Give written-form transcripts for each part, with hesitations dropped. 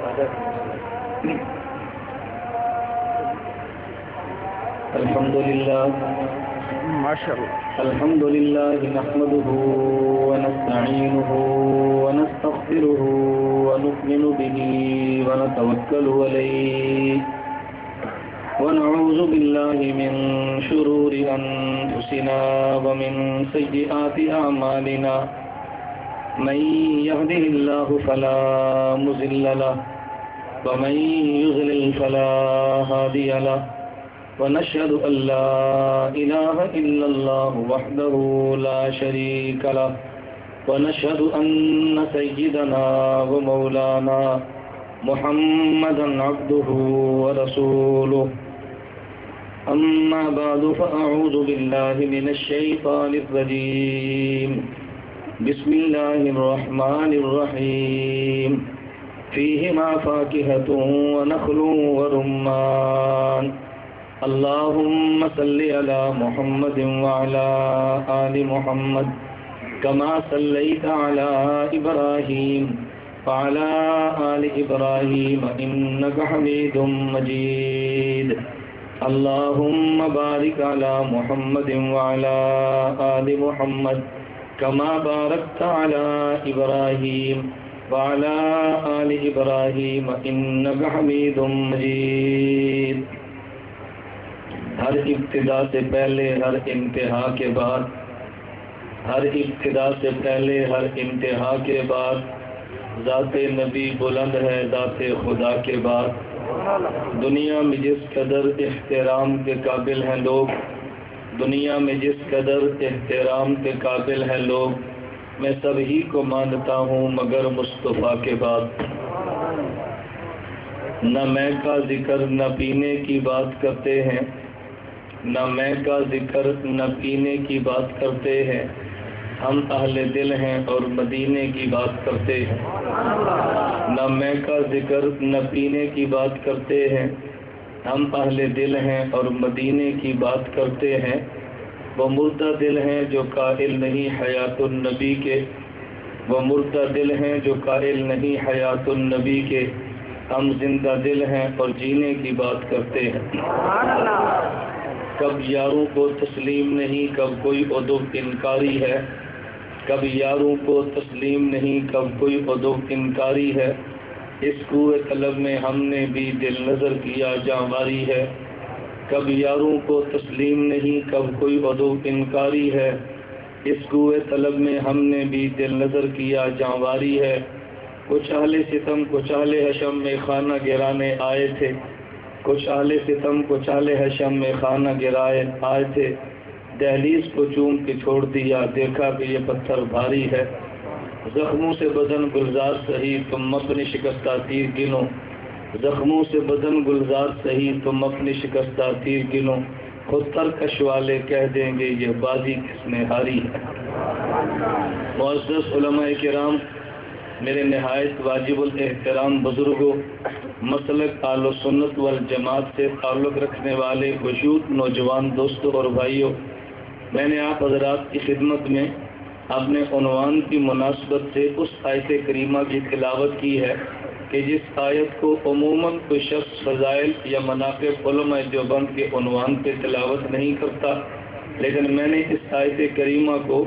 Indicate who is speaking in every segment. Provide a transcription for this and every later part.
Speaker 1: الحمد لله
Speaker 2: ما شاء الله.
Speaker 1: الحمد لله نحمده ونستعينه ونستغفره ونؤمن به ونتوكل عليه ونعوذ بالله من شرور أنفسنا ومن سيئات أعمالنا من يهده الله فلا مضل له ومن يضلل فلا هادي له ونشهد أن لا إله إلا الله وحده لا شريك له ونشهد أن سيدنا ومولانا محمدا عبده ورسوله أما بعد فأعوذ بالله من الشيطان الرجيم بسم الله الرحمن الرحيم فيهما فاكهة ونخل ورمان اللهم صل على محمد وعلى آل محمد كما صليت على إبراهيم وعلى آل إبراهيم إنك حميد مجيد اللهم بارك على محمد وعلى آل محمد كما باركت على إبراهيم وعلى آل إبراهيم إنك حميد مجيد. ہر ابتدا سے پہلے ہر انتہا کے بعد، ہر ابتدا سے پہلے ہر انتہا کے بعد ذات نبی بلند ہے ذات خدا کے بعد. دنیا میں جس قدر احترام کے قابل ہیں لوگ، دنیا میں جس قدر احترام کے قابل ہیں لوگ، میں سبھی کو مانتا ہوں مگر مصطفیٰ کے بعد. نہ میں کا ذکر نہ پینے کی بات کرتے ہیں، نہ میں کا ذکر نہ پینے کی بات کرتے ہیں، ہم اہل دل ہیں اور مدینے کی بات کرتے ہیں. نہ میں کا ذکر نہ پینے کی بات کرتے ہیں، ہم اہل دل ہیں اور مدینے کی بات کرتے ہیں. وہ مردہ دل ہیں جو قائل نہیں حیات النبی کے، وہ مردہ دل ہیں جو قائل نہیں حیات النبی کے، ہم زندہ دل ہیں اور جینے کی بات کرتے ہیں. کب یاروں کو تسلیم نہیں کب کوئی عدو انکاری ہے، کب یاروں کو تسلیم نہیں کب کوئی عدو انکاری ہے. اس کوئے طلب میں ہم نے بھی دل نظر کیا جانواری ہے. کب یاروں کو تسلیم نہیں کب کوئی عدو انکاری ہے. اس کوئے طلب میں ہم نے بھی دل نظر کیا جانواری ہے. کچھ اہل ستم کچھ اہل حشم میں خانہ گرانے آئے تھے، کچھ اہل ستم کچھ اہل حشم میں خانہ گرائے آئے تھے. دہلیز کو چوم کے چھوڑ دیا، دیکھا کہ یہ پتھر بھاری ہے. زخموں سے بدن گلزار سہی تم اپنی شکستہ تیر گنو، زخموں سے بدن گلزار سہی تم اپنی شکستہ تیر گنو. خود ترکش والے کہہ دیں گے یہ بازی کس نے ہاری ہے. معزز علماء کرام، میرے نہایت واجب الاحترام بزرگوں، مسلک اہل سنت والجماعت سے تعلق رکھنے والے وجود نوجوان دوستوں اور بھائیوں، میں نے آپ حضرات کی خدمت میں اپنے عنوان کی مناسبت سے اس آیت کریمہ کی تلاوت کی ہے کہ جس آیت کو عموماً کوئی شخص فضائل یا مناقب علماء دیوبند کے عنوان پہ تلاوت نہیں کرتا، لیکن میں نے اس آیت کریمہ کو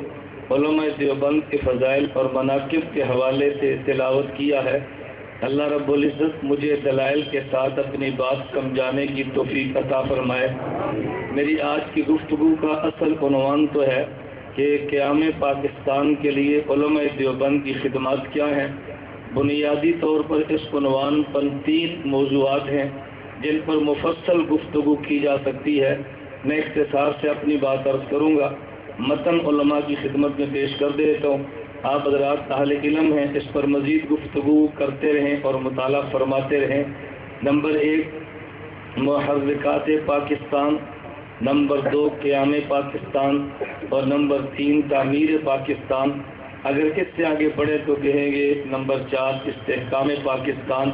Speaker 1: علماء دیوبند کے فضائل اور مناقب کے حوالے سے تلاوت کیا ہے. اللہ رب العزت مجھے دلائل کے ساتھ اپنی بات سمجھانے کی توفیق عطا فرمائے. میری آج کی گفتگو کا اصل عنوان تو ہے کہ قیام پاکستان کے لیے علماء دیوبند کی خدمات کیا ہیں. بنیادی طور پر اس عنوان پر 3 موضوعات ہیں جن پر مفصل گفتگو کی جا سکتی ہے. میں اختصار سے اپنی بات عرض کروں گا، متن علماء کی خدمت میں پیش کر دیتا ہوں. آپ حضرات اہل علم ہیں، اس پر مزید گفتگو کرتے رہیں اور مطالعہ فرماتے رہیں. نمبر 1 محرکات پاکستان، نمبر 2 قیام پاکستان اور نمبر 3 تعمیر پاکستان. اگر اس سے آگے بڑھے تو کہیں گے نمبر 4 استحکام پاکستان.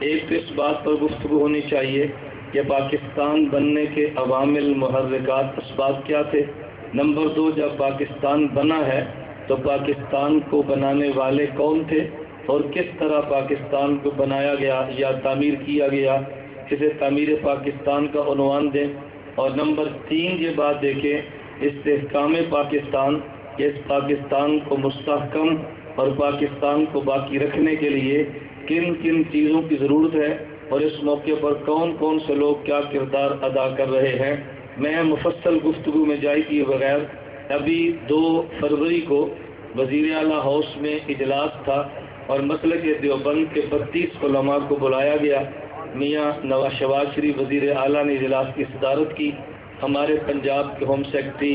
Speaker 1: ایک تو اس بات پر گفتگو ہونی چاہیے کہ پاکستان بننے کے عوامل محرکات اسباب کیا تھے. نمبر 2 جب پاکستان بنا ہے تو پاکستان کو بنانے والے کون تھے. اور کس طرح پاکستان کو بنایا گیا یا تعمیر کیا گیا، اسے تعمیر پاکستان کا عنوان دیں۔ اور نمبر 3 یہ بات دیکھیں استحکام پاکستان، کہ اس پاکستان کو مستحکم اور پاکستان کو باقی رکھنے کے لیے کن کن چیزوں کی ضرورت ہے اور اس موقع پر کون کون سے لوگ کیا کردار ادا کر رہے ہیں۔ میں مفصل گفتگو میں جائے کیے بغیر ابھی 2 فروری کو وزیر اعلیٰ ہاؤس میں اجلاس تھا اور مسلک دیوبند کے 32 علماء کو بلایا گیا۔ میاں نواز شہباز شریف وزیر اعلیٰ نے اجلاس کی صدارت کی، ہمارے پنجاب کے ہوم سیکرٹری،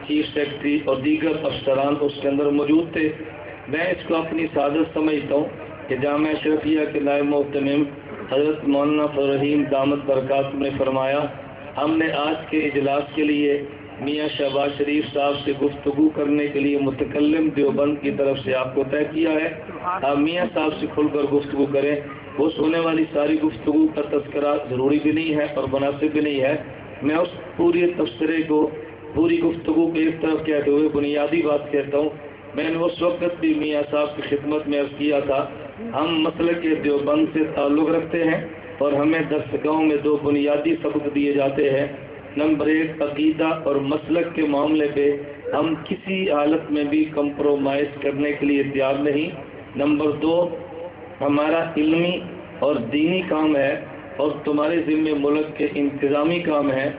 Speaker 1: چیف سیکرٹری اور دیگر افسران اس کے اندر موجود تھے۔ میں اس کو اپنی سعادت سمجھتا ہوں کہ جامعہ اشرفیہ کے نائب محتمم حضرت مولانا فضل الرحیم دامت برکاتہ نے فرمایا، ہم نے آج کے اجلاس کے لیے میاں شہباز شریف صاحب سے گفتگو کرنے کے لیے متکلم دیوبند کی طرف سے آپ کو طے کیا ہے، آپ میاں صاحب سے کھل کر گفتگو کریں۔ وہ سونے والی ساری گفتگو کا تذکرہ ضروری بھی نہیں ہے اور مناسب بھی نہیں ہے۔ میں اس پوری تبصرے کو، پوری گفتگو کو ایک طرف کہتے ہوئے بنیادی بات کہتا ہوں۔ میں نے اس وقت بھی میاں صاحب کی خدمت میں عرض کیا تھا، ہم مسلک دیوبند سے تعلق رکھتے ہیں اور ہمیں درسگاہوں میں 2 بنیادی سبق دیے جاتے ہیں۔ نمبر 1 عقیدہ اور مسلک کے معاملے پہ ہم کسی حالت میں بھی کمپرومائز کرنے کے لیے تیار نہیں۔ نمبر 2 ہمارا علمی اور دینی کام ہے اور تمہارے ذمہ ملک کے انتظامی کام ہے۔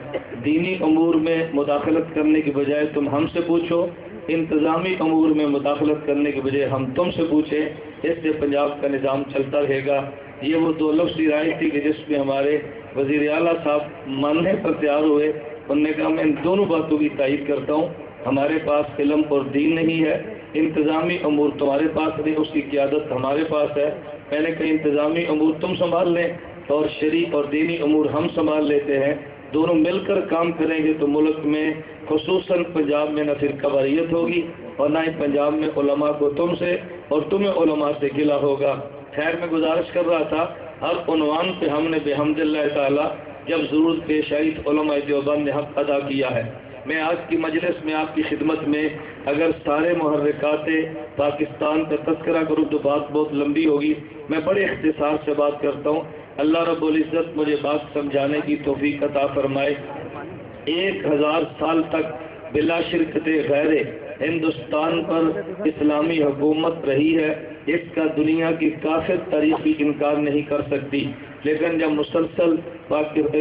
Speaker 1: دینی امور میں مداخلت کرنے کی بجائے تم ہم سے پوچھو، انتظامی امور میں مداخلت کرنے کے بجائے ہم تم سے پوچھیں، اس سے پنجاب کا نظام چلتا رہے گا۔ یہ وہ 2 لفظی رائے تھی کہ جس میں ہمارے وزیر اعلیٰ صاحب ماننے پر تیار ہوئے۔ انہوں نے کہا میں ان دونوں باتوں کی تائید کرتا ہوں، ہمارے پاس علم اور دین نہیں ہے، انتظامی امور تمہارے پاس نہیں، اس کی قیادت ہمارے پاس ہے۔ میں نے کہا انتظامی امور تم سنبھال لیں اور شرعی اور دینی امور ہم سنبھال لیتے ہیں، دونوں مل کر کام کریں گے تو ملک میں خصوصاً پنجاب میں نہ فرقہ واریت ہوگی اور نہ ہی پنجاب میں علماء کو تم سے اور تمہیں علماء سے گلہ ہوگا۔ خیر میں گزارش کر رہا تھا، ہر عنوان پہ ہم نے بحمد اللہ تعالی جب ضرورت پیش آئی تو علماء دیوبند نے حق ادا کیا ہے۔ میں آج کی مجلس میں آپ کی خدمت میں اگر سارے محرکات پاکستان کا تذکرہ کروں تو بات بہت لمبی ہوگی، میں بڑے اختصار سے بات کرتا ہوں۔ اللہ رب العزت مجھے بات سمجھانے کی توفیق عطا فرمائے۔ 1000 سال تک بلا شرکت غیر ہندوستان پر اسلامی حکومت رہی ہے، اس کا دنیا کی کافر تاریخی انکار نہیں کر سکتی، لیکن جب مسلسل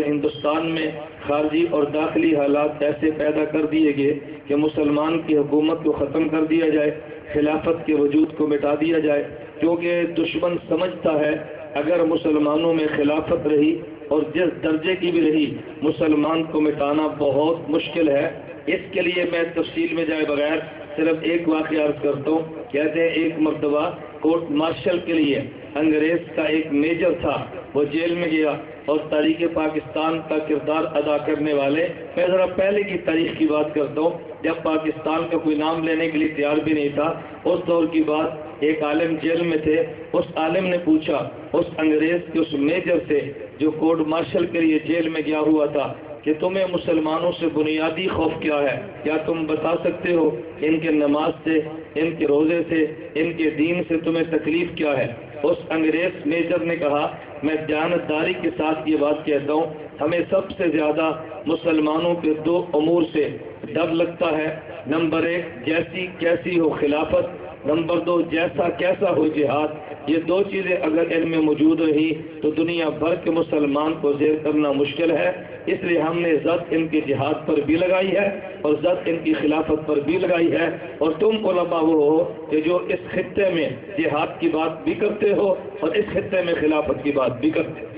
Speaker 1: ہندوستان میں خارجی اور داخلی حالات ایسے پیدا کر دیے گئے کہ مسلمان کی حکومت کو ختم کر دیا جائے، خلافت کے وجود کو مٹا دیا جائے، کیونکہ دشمن سمجھتا ہے اگر مسلمانوں میں خلافت رہی اور جس درجے کی بھی رہی مسلمان کو مٹانا بہت مشکل ہے۔ اس کے لیے میں تفصیل میں جائے بغیر صرف ایک واقعہ عرض کرتا ہوں۔ کہتے ہیں ایک مرتبہ کورٹ مارشل کے لیے انگریز کا ایک میجر تھا، وہ جیل میں گیا اور تاریخ پاکستان کا کردار ادا کرنے والے، میں ذرا پہلے کی تاریخ کی بات کرتا ہوں جب پاکستان کا کوئی نام لینے کے لیے تیار بھی نہیں تھا، اس دور کی بات، ایک عالم جیل میں تھے، اس عالم نے پوچھا اس انگریز کے اس میجر سے جو کورٹ مارشل کے لیے جیل میں گیا ہوا تھا کہ تمہیں مسلمانوں سے بنیادی خوف کیا ہے؟ کیا تم بتا سکتے ہو ان کے نماز سے، ان کے روزے سے، ان کے دین سے تمہیں تکلیف کیا ہے؟ اس انگریز میجر نے کہا میں دیانتداری کے ساتھ یہ بات کہتا ہوں، ہمیں سب سے زیادہ مسلمانوں کے 2 امور سے ڈر لگتا ہے۔ نمبر 1 جیسی کیسی ہو خلافت، نمبر 2 جیسا کیسا ہو جہاد۔ یہ 2 چیزیں اگر ان میں موجود رہی تو دنیا بھر کے مسلمان کو زیر کرنا مشکل ہے، اس لیے ہم نے زد ان کی جہاد پر بھی لگائی ہے اور زد ان کی خلافت پر بھی لگائی ہے، اور تم علماء وہ ہو کہ جو اس خطے میں جہاد کی بات بھی کرتے ہو اور اس خطے میں خلافت کی بات بھی کرتے ہو۔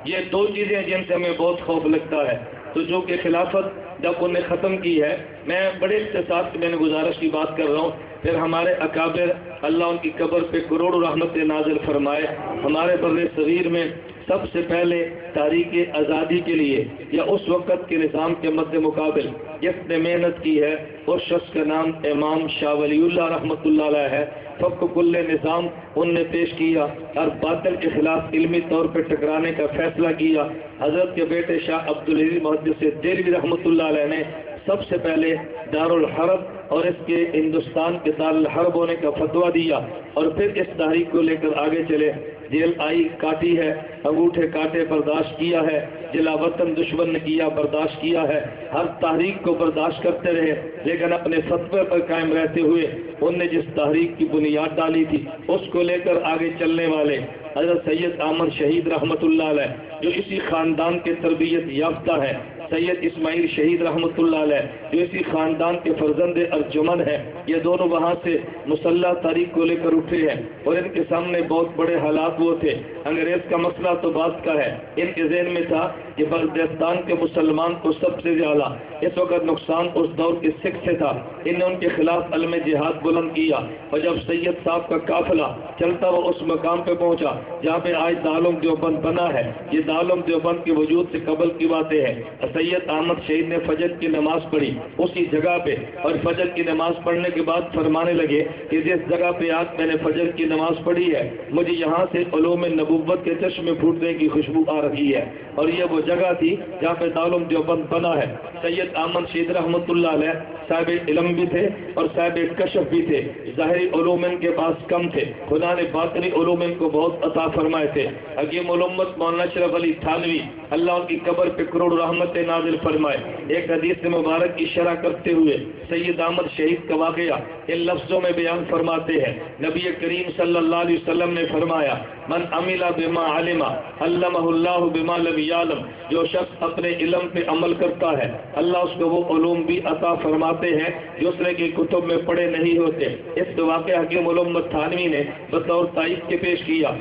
Speaker 1: یہ 2 چیزیں جن سے ہمیں بہت خوف لگتا ہے، تو جو کہ خلافت جب انہوں نے ختم کی ہے، میں بڑے اختصار سے میں نے گزارش کی بات کر رہا ہوں، پھر ہمارے اکابر اللہ ان کی قبر پہ کروڑوں رحمت نازل فرمائے، ہمارے بر صغیر میں سب سے پہلے تحریک آزادی کے لیے یا اس وقت کے نظام کے مد مقابل جس نے محنت کی ہے اس شخص کا نام امام شاہ ولی اللہ رحمۃ اللہ علیہ ہے۔ فق کل نظام ان نے پیش کیا اور باطل کے خلاف علمی طور پر ٹکرانے کا فیصلہ کیا۔ حضرت کے بیٹے شاہ عبدالعزیز محدث دہلوی رحمۃ اللہ علیہ نے سب سے پہلے دارالحرب اور اس کے ہندوستان کے دارالحرب ہونے کا فتویٰ دیا، اور پھر اس تحریک کو لے کر آگے چلے۔ جیل آئی کاٹی ہے، انگوٹھے کاٹے برداشت کیا ہے، جلا وطن دشمن نے کیا برداشت کیا ہے، ہر تحریک کو برداشت کرتے رہے، لیکن اپنے فتوے پر قائم رہتے ہوئے ان نے جس تحریک کی بنیاد ڈالی تھی اس کو لے کر آگے چلنے والے حضرت سید احمد شہید رحمۃ اللہ علیہ، جو اسی خاندان کے تربیت یافتہ ہے، سید اسماعیل شہید رحمۃ اللہ علیہ، جو اسی خاندان کے فرزند ارجمند ہیں، یہ دونوں وہاں سے مسلح تحریک کو لے کر اٹھے ہیں، اور ان کے سامنے بہت بڑے حالات وہ تھے۔ انگریز کا مسئلہ تو بات کا ہے، ان کے ذہن میں تھا کہ بلوچستان کے مسلمان کو سب سے زیادہ اس وقت نقصان اس دور کے سکھ سے تھا۔ ان نے ان کے خلاف علم جہاد بلند کیا، اور جب سید صاحب کا قافلہ چلتا وہ اس مقام پہ پہنچا جہاں پہ آج دارالعلوم دیوبند بنا ہے، یہ دارالعلوم دیوبند کے وجود سے قبل کی باتیں ہیں۔ سید احمد شہید نے فجر کی نماز پڑھی اسی جگہ پہ، اور فجر کی نماز پڑھنے کے بعد فرمانے لگے کہ جس جگہ پہ آج میں نے فجر کی نماز پڑھی ہے مجھے یہاں سے علوم نبوت کے چشمے پھوٹنے کی خوشبو آ رہی ہے، اور یہ وہ جگہ تھی جہاں پہ دارالعلوم دیوبند بنا ہے۔ سید احمد شہید رحمۃ اللہ علیہ صاحب علم بھی تھے اور صاحب کشف بھی تھے، ظاہری علوم ان کے پاس کم تھے، خدا نے باطنی علوم ان کو بہت عطا فرمائے تھے۔ حکیم علومت مولانا اشرف علی تھانوی اللہ ان کی قبر پہ کروڑ رحمت نازل فرمائے، ایک حدیث مبارک کی شرح کرتے ہوئے سید احمد شہید کا واقعہ ان لفظوں میں بیان فرماتے ہیں۔ نبی کریم صلی اللہ علیہ وسلم نے فرمایا، من عمل بما علم علمہ اللہ بما لم یعلم، جو شخص اپنے علم پہ عمل کرتا ہے اللہ اس کو وہ علوم بھی عطا فرماتے ہیں جو اس نے کی کتب میں پڑھے نہیں ہوتے۔ اس واقعہ حکیم علومت تھانوی نے بطور تائید کے پیش کیا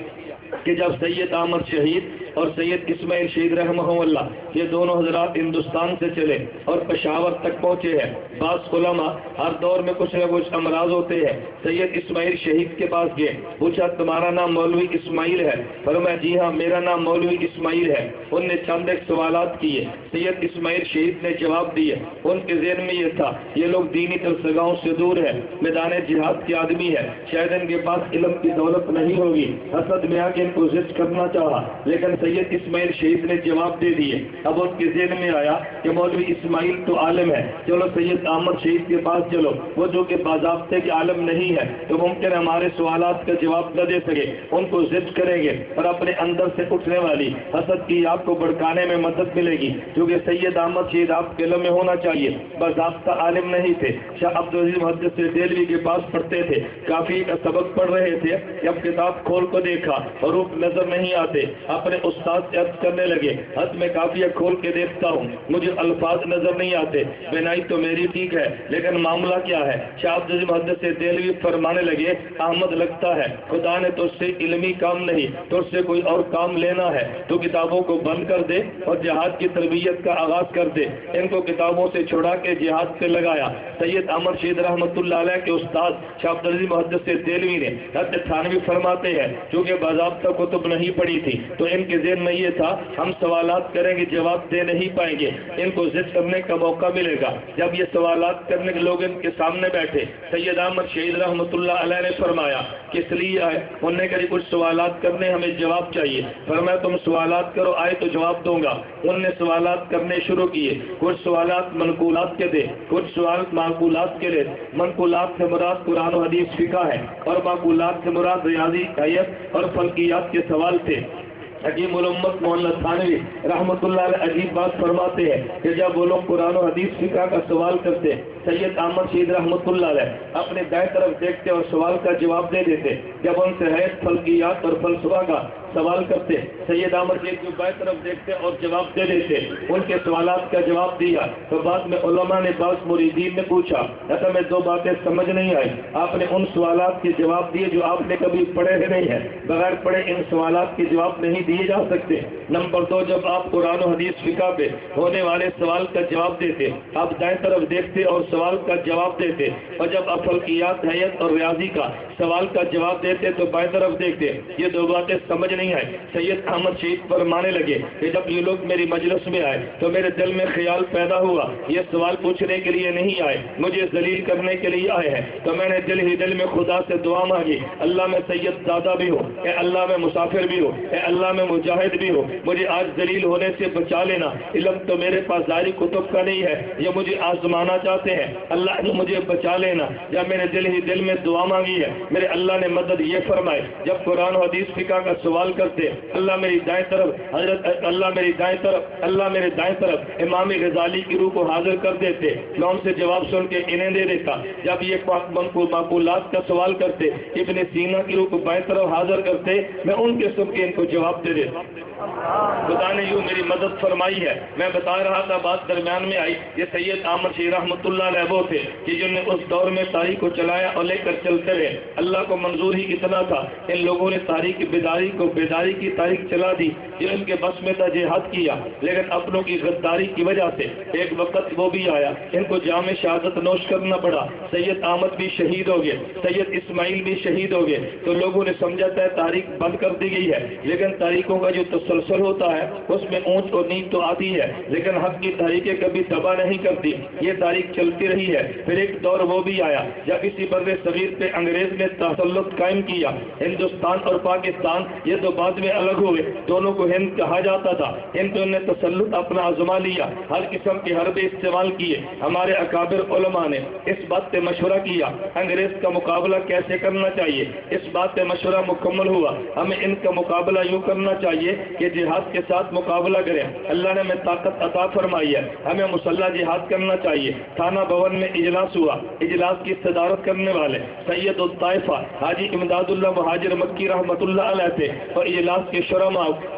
Speaker 1: کہ جب سید احمد شہید اور سید اسماعیل شہید رحمہ اللہ یہ دونوں حضرات ہندوستان سے چلے اور پشاور تک پہنچے ہیں، بعض علماء ہر دور میں کچھ نہ کچھ امراض ہوتے ہیں، سید اسماعیل شہید کے پاس گئے، پوچھا تمہارا نام مولوی اسماعیل ہے؟ فرمایا جی ہاں میرا نام مولوی اسماعیل ہے۔ ان نے چند ایک سوالات کیے، سید اسماعیل شہید نے جواب دیے، ان کے ذہن میں یہ تھا یہ لوگ دینی تلسگاہوں سے دور ہے، میدان جہاد کے آدمی ہے، شاید ان کے پاس علم کی دولت نہیں ہوگی، حسد میں آ کے ان کو ضد کرنا چاہا، لیکن سید اسماعیل شہید نے جواب دے دیے۔ اب ان کے ذہن میں آیا کہ مولوی اسماعیل تو عالم ہے، چلو سید احمد شہید کے پاس چلو، وہ جو کہ باضابطے کے عالم نہیں ہے تو ممکن ہے ہمارے سوالات کا جواب نہ دے سکے، ان کو ضد کریں گے اور اپنے اندر سے اٹھنے والی حسد کی آگ کو بھڑکانے میں مدد ملے گی، کیونکہ سید احمد شہید آپ کے علم میں ہونا چاہیے، باضابطہ عالم نہیں تھے، شاہ عبدالعزیز محدث دہلوی کے پاس پڑھتے تھے، کافی کا سبق پڑھ رہے تھے، جب کتاب کھول کو دیکھا حروف نظر نہیں آتے، اپنے استاد سے عرض کرنے لگے حد میں کافیہ کھول کے دیکھتا ہوں مجھے الفاظ نظر نہیں آتے، بنائی تو میری ٹھیک ہے لیکن معاملہ کیا ہے؟ شاہ عبدالعزیز محدث دہلوی فرمانے لگے احمد لگتا ہے خدا نے تو اس سے علمی کام نہیں تو اس سے کوئی اور کام لینا ہے، تو کتابوں کو بند کر دے اور جہاد کی تربیت کا آغاز کر دے۔ ان کو کتابوں سے چھڑا کے جہاد پہ لگایا۔ سید احمد شہید رحمۃ اللہ علیہ کے استاد شاہ عبدالعزیز محدث دہلوی نے حضرت تھانوی فرماتے ہیں چونکہ باضابطہ کتب نہیں پڑھی تھی تو ان کے ذہن میں یہ تھا ہم سوالات کریں گے جواب دے نہیں پائیں گے، ان کو ضد کرنے کا موقع ملے گا۔ جب یہ سوالات کرنے کے لوگ ان کے سامنے بیٹھے سید احمد شہید رحمۃ اللہ علیہ نے فرمایا کس لیے آئے؟ انہوں نے کہا کچھ سوالات کرنے ہمیں جواب چاہیے۔ فرمایا تم سوالات کرو، آئے تو جواب دوں گا۔ انہوں نے سوالات کرنے شروع کیے، کچھ سوالات منقولات کے تھے، کچھ سوالات معقولات کے لیے۔ منقولات سے مراد قرآن و حدیث فقہ ہے اور معقولات سے مراد ریاضی حیات اور فلکیات کے سوال تھے۔ حکیم علومت مولانا تھانوی رحمۃ اللہ علیہ عجیب بات فرماتے ہیں کہ جب وہ لوگ قرآن و حدیث فقہ کا سوال کرتے سید احمد شہید رحمۃ اللہ علیہ اپنے دائیں طرف دیکھتے اور سوال کا جواب دے دیتے، جب ان سے حیات فلکیات اور فلسفہ کا سوال کرتے سید احمد شہید کو بائیں طرف دیکھتے اور جواب دے دیتے، ان کے سوالات کا جواب دیا تو بعد میں علماء نے بعض مریدین نے پوچھا ایسا میں دو باتیں سمجھ نہیں آئی، آپ نے ان سوالات کے جواب دیے جو آپ نے کبھی پڑھے ہی نہیں ہے، بغیر پڑھے ان سوالات کے جواب نہیں دیے جا سکتے۔ نمبر دو، جب آپ قرآن و حدیث فقہ پہ ہونے والے سوال کا جواب دیتے آپ دائیں طرف دیکھتے اور سوال کا جواب دیتے، اور جب فلکیات حیات اور ریاضی کا سوال کا جواب دیتے تو بائیں طرف دیکھتے. یہ دو باتیں سمجھ نہیں آئی. سید احمد شہید فرمانے لگے کہ جب یہ لوگ میری مجلس میں آئے تو میرے دل میں خیال پیدا ہوا یہ سوال پوچھنے کے لیے نہیں آئے, مجھے ذلیل کرنے کے لیے آئے ہیں. تو میں نے دل ہی دل میں خدا سے دعا مانگی, اللہ میں سید زادہ بھی ہو, اے اللہ میں مسافر بھی ہو, اے اللہ میں مجاہد بھی ہو, مجھے آج ذلیل ہونے سے بچا لینا. علم تو میرے پاس ظاہری کتب کا نہیں ہے, یہ مجھے آزمانا چاہتے ہیں, اللہ نے مجھے بچا لینا. جب میں نے دل ہی دل میں دعا مانگی ہے میرے اللہ نے مدد یہ فرمائے. جب قرآن و حدیث فقہ کا سوال کرتے اللہ میری دائیں طرف, حضرت اللہ میری دائیں طرف, اللہ میرے دائیں طرف, امام غزالی کی روح کو حاضر کر دیتے, میں ان سے جواب سن کے انہیں دے دیتا. جب یہ معقولات کا سوال کرتے ابن سینا کی روح کو بائیں طرف حاضر کرتے, میں ان کے سب کے ان کو جواب دے دیتا. خدا نے یوں میری مدد فرمائی ہے. میں بتا رہا تھا بات درمیان میں آئی. یہ سید احمد شہید رحمۃ اللہ علیہ وہ تھے کہ جن نے اس دور میں تاریخ کو چلایا اور لے کر چلتے رہے. اللہ کو منظور ہی اتنا تھا, ان لوگوں نے تاریخ بیداری کو بیداری کی تاریخ چلا دی. جو ان کے بس میں تھا جہاد کیا, لیکن اپنوں کی غداری کی وجہ سے ایک وقت وہ بھی آیا ان کو جام شہادت نوش کرنا پڑا. سید احمد بھی شہید ہو گئے, سید اسماعیل بھی شہید ہو گئے. تو لوگوں نے سمجھا تھا تاریخ بند کر دی گئی ہے, لیکن تاریخوں کا جو تسلسل ہوتا ہے اس میں اونچ اور نیچ تو آتی ہے, لیکن حق کی تاریخیں کبھی دبا نہیں کرتی. یہ تاریخ چلتی رہی ہے. پھر ایک دور وہ بھی آیا جب اسی بر صغیر پہ انگریز نے تسلط قائم کیا. ہندوستان اور پاکستان یہ تو بعد میں الگ ہوئے, دونوں کو ہند کہا جاتا تھا. ہندو نے تسلط اپنا آزما لیا, ہر قسم کے حربے استعمال کیے. ہمارے اکابر علماء نے اس بات پہ مشورہ کیا انگریز کا مقابلہ کیسے کرنا چاہیے. اس بات پہ مشورہ مکمل ہوا ہمیں ان کا مقابلہ یوں کرنا چاہیے کہ جہاد کے ساتھ مقابلہ کریں. اللہ نے ہمیں طاقت عطا فرمائی ہے, ہمیں مسلح جہاد کرنا چاہیے. تھانہ بھون میں اجلاس ہوا, اجلاس کی صدارت کرنے والے سید الطائفہ حاجی امداد اللہ مہاجر مکی رحمۃ اللہ علیہ تھے, اور اجلاس کے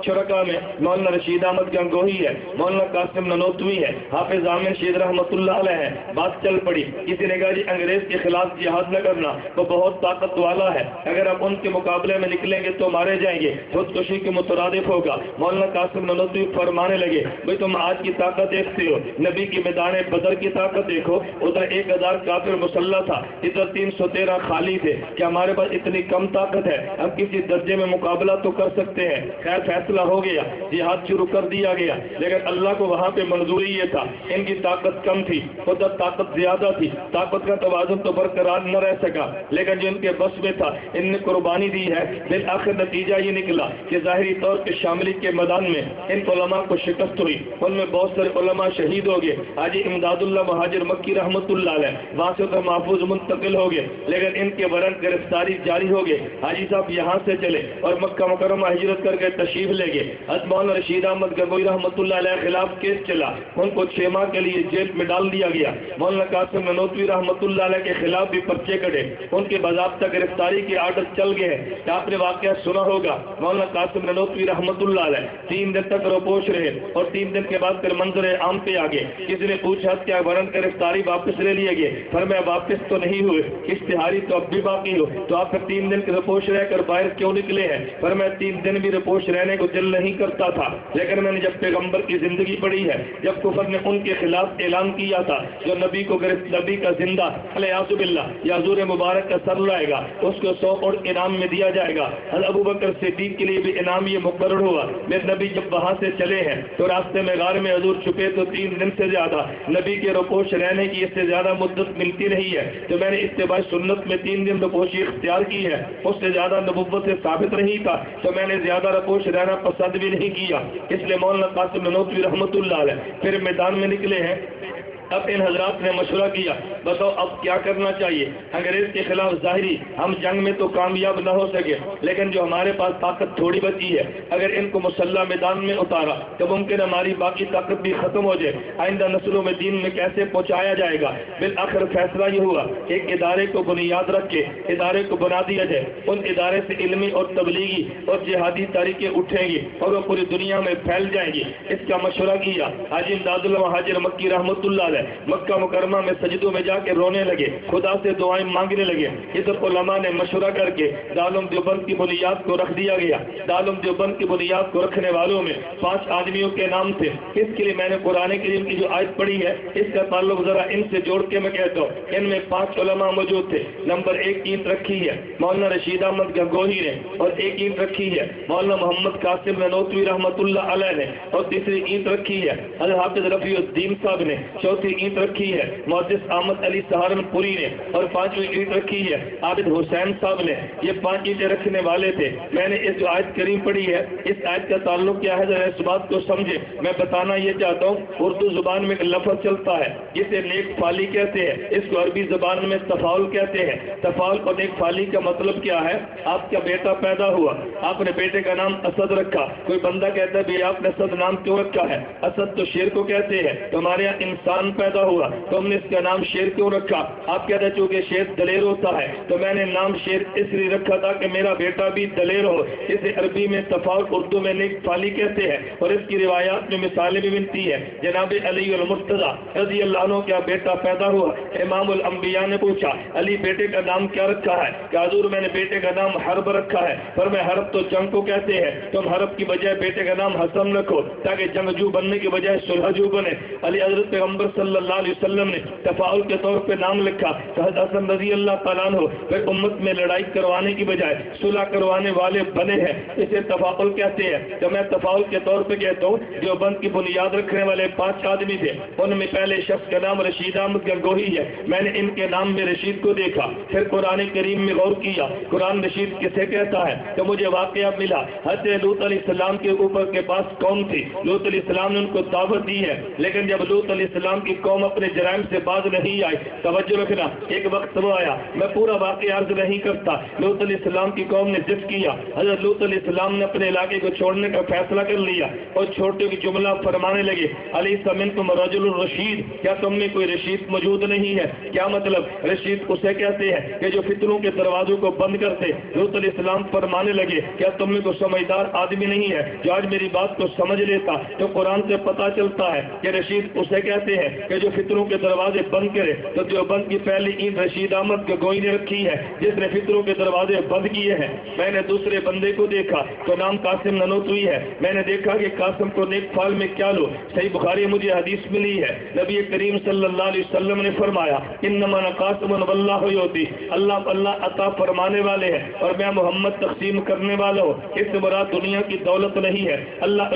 Speaker 1: شرکا میں مولانا رشید احمد گنگوہی ہے, مولانا قاسم ننوتوی ہے, حافظ عامر شید رحمۃ اللہ علیہ ہے. بات چل پڑی. کسی نے کہا جی انگریز کے خلاف جہاد نہ کرنا, وہ بہت طاقت والا ہے, اگر آپ ان کے مقابلے میں نکلیں گے تو مارے جائیں گے, خودکشی کے مترادف ہوگا. مولانا قاسم ننوتوی فرمانے لگے بھئی تم آج کی طاقت دیکھتے ہو, نبی کی میدان بدر کی طاقت دیکھو, ادھر 1000 کافر مسلح تھا, ادھر 313 خالی تھے. کیا ہمارے پاس اتنی کم طاقت ہے؟ ہم کسی درجے میں مقابلہ تو کر سکتے ہیں. خیر فیصلہ ہو گیا, جہاد شروع کر دیا گیا, لیکن اللہ کو وہاں پہ منظوری یہ تھا ان کی طاقت کم تھی, ادھر طاقت زیادہ تھی. طاقت کا توازن تو برقرار نہ رہ سکا, لیکن جو ان کے بس میں تھا ان نے قربانی دی ہے. بالآخر نتیجہ یہ نکلا کہ ظاہری طور پہ شاملی کے میدان میں ان علماء کو شکست ہوئی, ان میں بہت سارے علماء شہید ہو گئے. حاجی امداد اللہ مہاجر مکی رحمۃ اللہ علیہ وہاں سے تو محفوظ منتقل ہو گئے, لیکن ان کے ورن گرفتاری جاری ہو گئے. حاجی صاحب یہاں سے چلے اور مکہ مکرمہ ہجرت کر کے تشریف لے گئے. حضرت مولانا رشید احمد گنگوہی رحمۃ اللہ علیہ خلاف کیس چلا, ان کو 6 ماہ کے لیے جیل میں ڈال دیا گیا. مولانا قاسم ننوتوی رحمۃ اللہ علیہ کے خلاف بھی پرچے کٹے, ان کے باضابطہ گرفتاری کے آرڈر چل گئے ہیں. آپ نے واقعہ سنا ہوگا. مولانا قاسم ننوتوی رحمۃ اللہ علیہ 3 دن تک روپوش رہے, اور 3 دن کے بعد پھر منظر عام پہ آگے. کسی نے پوچھا کیا ورن گرفتاری واپس لے لیے گئے؟ فرمایا واپس تو نہیں ہوئے, اشتہاری تو اب بھی باقی ہو. تو آپ پھر 3 دن کے روپوش رہ کر باہر کیوں نکلے ہیں؟ فرمایا 3 دن بھی روپوش رہنے کو دل نہیں کرتا تھا, لیکن میں نے جب پیغمبر کی زندگی پڑھی ہے, جب کفر نے ان کے خلاف اعلان کیا تھا جو نبی کو نبی کا زندہ علیہ باللہ یا حضور مبارک کا سر لائے گا اس کو 100 اور انعام میں دیا جائے گا. حضرت ابوبکر صدیق کے لیے بھی انعام یہ مقرر ہوا. میرے نبی جب وہاں سے چلے ہیں تو راستے میں غار میں حضور چھپے تو 3 دن سے زیادہ نبی کے روپوش رہنے کی اس سے زیادہ مدت ملتی نہیں ہے. تو میں نے اتباع سنت میں 3 دن روپوشی اختیار کی ہے, اس سے زیادہ نبوت سے ثابت نہیں تھا, تو میں نے زیادہ روپوش رہنا پسند بھی نہیں کیا. اس لیے مولانا قاسم ننوتوی رحمۃ اللہ علیہ پھر میدان میں نکلے ہیں. اب ان حضرات نے مشورہ کیا بتاؤ اب کیا کرنا چاہیے. انگریز کے خلاف ظاہری ہم جنگ میں تو کامیاب نہ ہو سکے, لیکن جو ہمارے پاس طاقت تھوڑی بچی ہے اگر ان کو مسلح میدان میں اتارا تو ممکن ہماری باقی طاقت بھی ختم ہو جائے. آئندہ نسلوں میں دین میں کیسے پہنچایا جائے گا؟ بالآخر فیصلہ یہ ہوا ایک ادارے کو بنیاد رکھ کے ادارے کو بنا دیا جائے. ان ادارے سے علمی اور تبلیغی اور جہادی تاریخیں اٹھیں گی اور وہ پوری دنیا میں پھیل جائیں گی. اس کا مشورہ کیا حاجی امداد اللہ مہاجر مکی رحمۃ اللہ علیہ ہے، مکہ مکرمہ میں سجدوں میں جا کے رونے لگے، خدا سے دعائیں مانگنے لگے۔ ادھر علماء نے مشورہ کر کے دارالعلوم دیوبند کی بنیاد کو رکھ دیا گیا۔ دارالعلوم دیوبند کی بنیاد کو رکھنے والوں میں 5 آدمیوں کے نام تھے۔ اس کے لیے میں نے قرآن کریم کی جو آیت پڑھی ہے اس کا تعلق ذرا ان سے جوڑ کے میں کہتا ہوں۔ ان میں 5 علماء موجود تھے۔ نمبر 1 اینٹ رکھی ہے مولانا رشید احمد گنگوہی نے، اور 1 اینٹ رکھی ہے مولانا محمد قاسم نانوتوی رحمۃ اللہ علیہ نے، اور تیسری اینٹ رکھی ہے حافظ رفیع الدین صاحب نے، چوتھی اینٹ رکھی ہے محدث احمد علی سہارنپوری نے، اور 5ویں اینٹ رکھی ہے عابد حسین صاحب نے۔ یہ 5 اینٹیں رکھنے والے تھے۔ میں نے اس جو آیت کریم پڑھی ہے اس آیت کا تعلق کیا ہے ذرا اس بات کو سمجھے۔ میں بتانا یہ چاہتا ہوں اردو زبان میں ایک لفظ چلتا ہے جسے نیک فالی کہتے ہیں، اس کو عربی زبان میں تفاعل کہتے ہیں۔ تفاعل اور نیک فالی کا مطلب کیا ہے؟ آپ کا بیٹا پیدا ہوا، آپ نے بیٹے کا نام اسد رکھا۔ کوئی بندہ کہتا ہے بھی آپ نے اسد نام کیوں رکھا ہے؟ اسد تو شیر کو کہتے ہیں۔ تو ہمارے یہاں انسان پیدا ہوا تو ہم نے اس کا نام شیر کیوں رکھا؟ آپ کہتے ہیں چونکہ شیر دلیر ہوتا ہے تو میں نے نام شیر اس لیے رکھا تھا کہ میرا بیٹا بھی دلیر ہو۔ اسے عربی میں تفاعل، اردو میں نیک فالی کہتے ہیں، اور اس کی روایات میں مثالیں بھی ملتی ہیں۔ جناب علی المرتضیٰ رضی اللہ عنہ کا بیٹا پیدا ہوا، امام الانبیاء نے پوچھا علی بیٹے کا نام کیا رکھا ہے؟ کہ حضور میں نے بیٹے کا نام حرب رکھا ہے۔ پر میں حرب تو جنگ کو کہتے ہیں، تم حرب کی بجائے بیٹے کا نام حسن رکھو تاکہ جنگجو بننے کی بجائے صلحجو بنے۔ علی حضرت پیغمبر صلی اللہ علیہ وسلم نے تفاعل کے طور پہ نام لکھا، حضرت حسن رضی اللہ تعالیٰ عنہ پھر امت میں لڑائی کروانے کی بجائے صلح کروانے والے بنے ہیں، اسے تفاعل کہتے ہیں۔ تو میں تفاعل کے طور پہ کہتا ہوں دیوبند کی بنیاد رکھنے والے 5 آدمی تھے، ان میں پہلے شخص کا نام رشید احمد گنگوہی ہے۔ میں نے ان کے نام میں رشید کو دیکھا، پھر قرآن کریم میں غور کیا قرآن رشید کسے کہتا ہے تو مجھے واقعہ ملا حضرت لوط علیہ السلام کے اوپر کے پاس قوم تھی، لوط علیہ السلام نے ان کو دعوت دی ہے، لیکن جب لوط علیہ السلام کی قوم اپنے جرائم سے باز نہیں آئی، توجہ رکھنا ایک وقت وہ آیا، میں پورا واقعہ عرض نہیں کرتا، لوط علیہ السلام کی قوم نے ضد کیا، حضرت لوط علیہ السلام نے اپنے علاقے کو چھوڑنے کا فیصلہ کر لیا اور چھوٹے کی جملہ فرمانے لگے علیس منکم رجل الرشید، کیا تم میں کوئی رشید موجود نہیں ہے؟ کیا مطلب؟ رشید اسے کہتے ہیں کہ جو فتنوں کے دروازوں کو بند کرتے۔ لوط علیہ السلام فرمانے لگے کیا تم میں کوئی سمجھدار آدمی نہیں ہے جو آج میری بات کو سمجھ لیتا؟ تو قرآن سے پتا چلتا ہے کہ رشید اسے کہتے ہیں کہ جو فتنوں کے دروازے بند کرے۔ تو دیوبند کی پہلی اینٹ رشید احمد گنگوہی نے رکھی ہے جس نے فتنوں کے دروازے بند کیے ہیں۔ میں نے دوسرے بندے کو دیکھا تو نام قاسم نانوتوی ہے۔ میں نے دیکھا کہ قاسم کو نیک فال میں کیا لو، صحیح بخاری مجھے حدیث ملی ہے، نبی کریم صلی اللہ علیہ وسلم نے فرمایا انما انا قاسم واللہ یعطی، اللہ عطا فرمانے والے ہیں اور میں محمد تقسیم کرنے والا ہوں۔ اس سے مراد دنیا کی دولت نہیں ہے، اللہ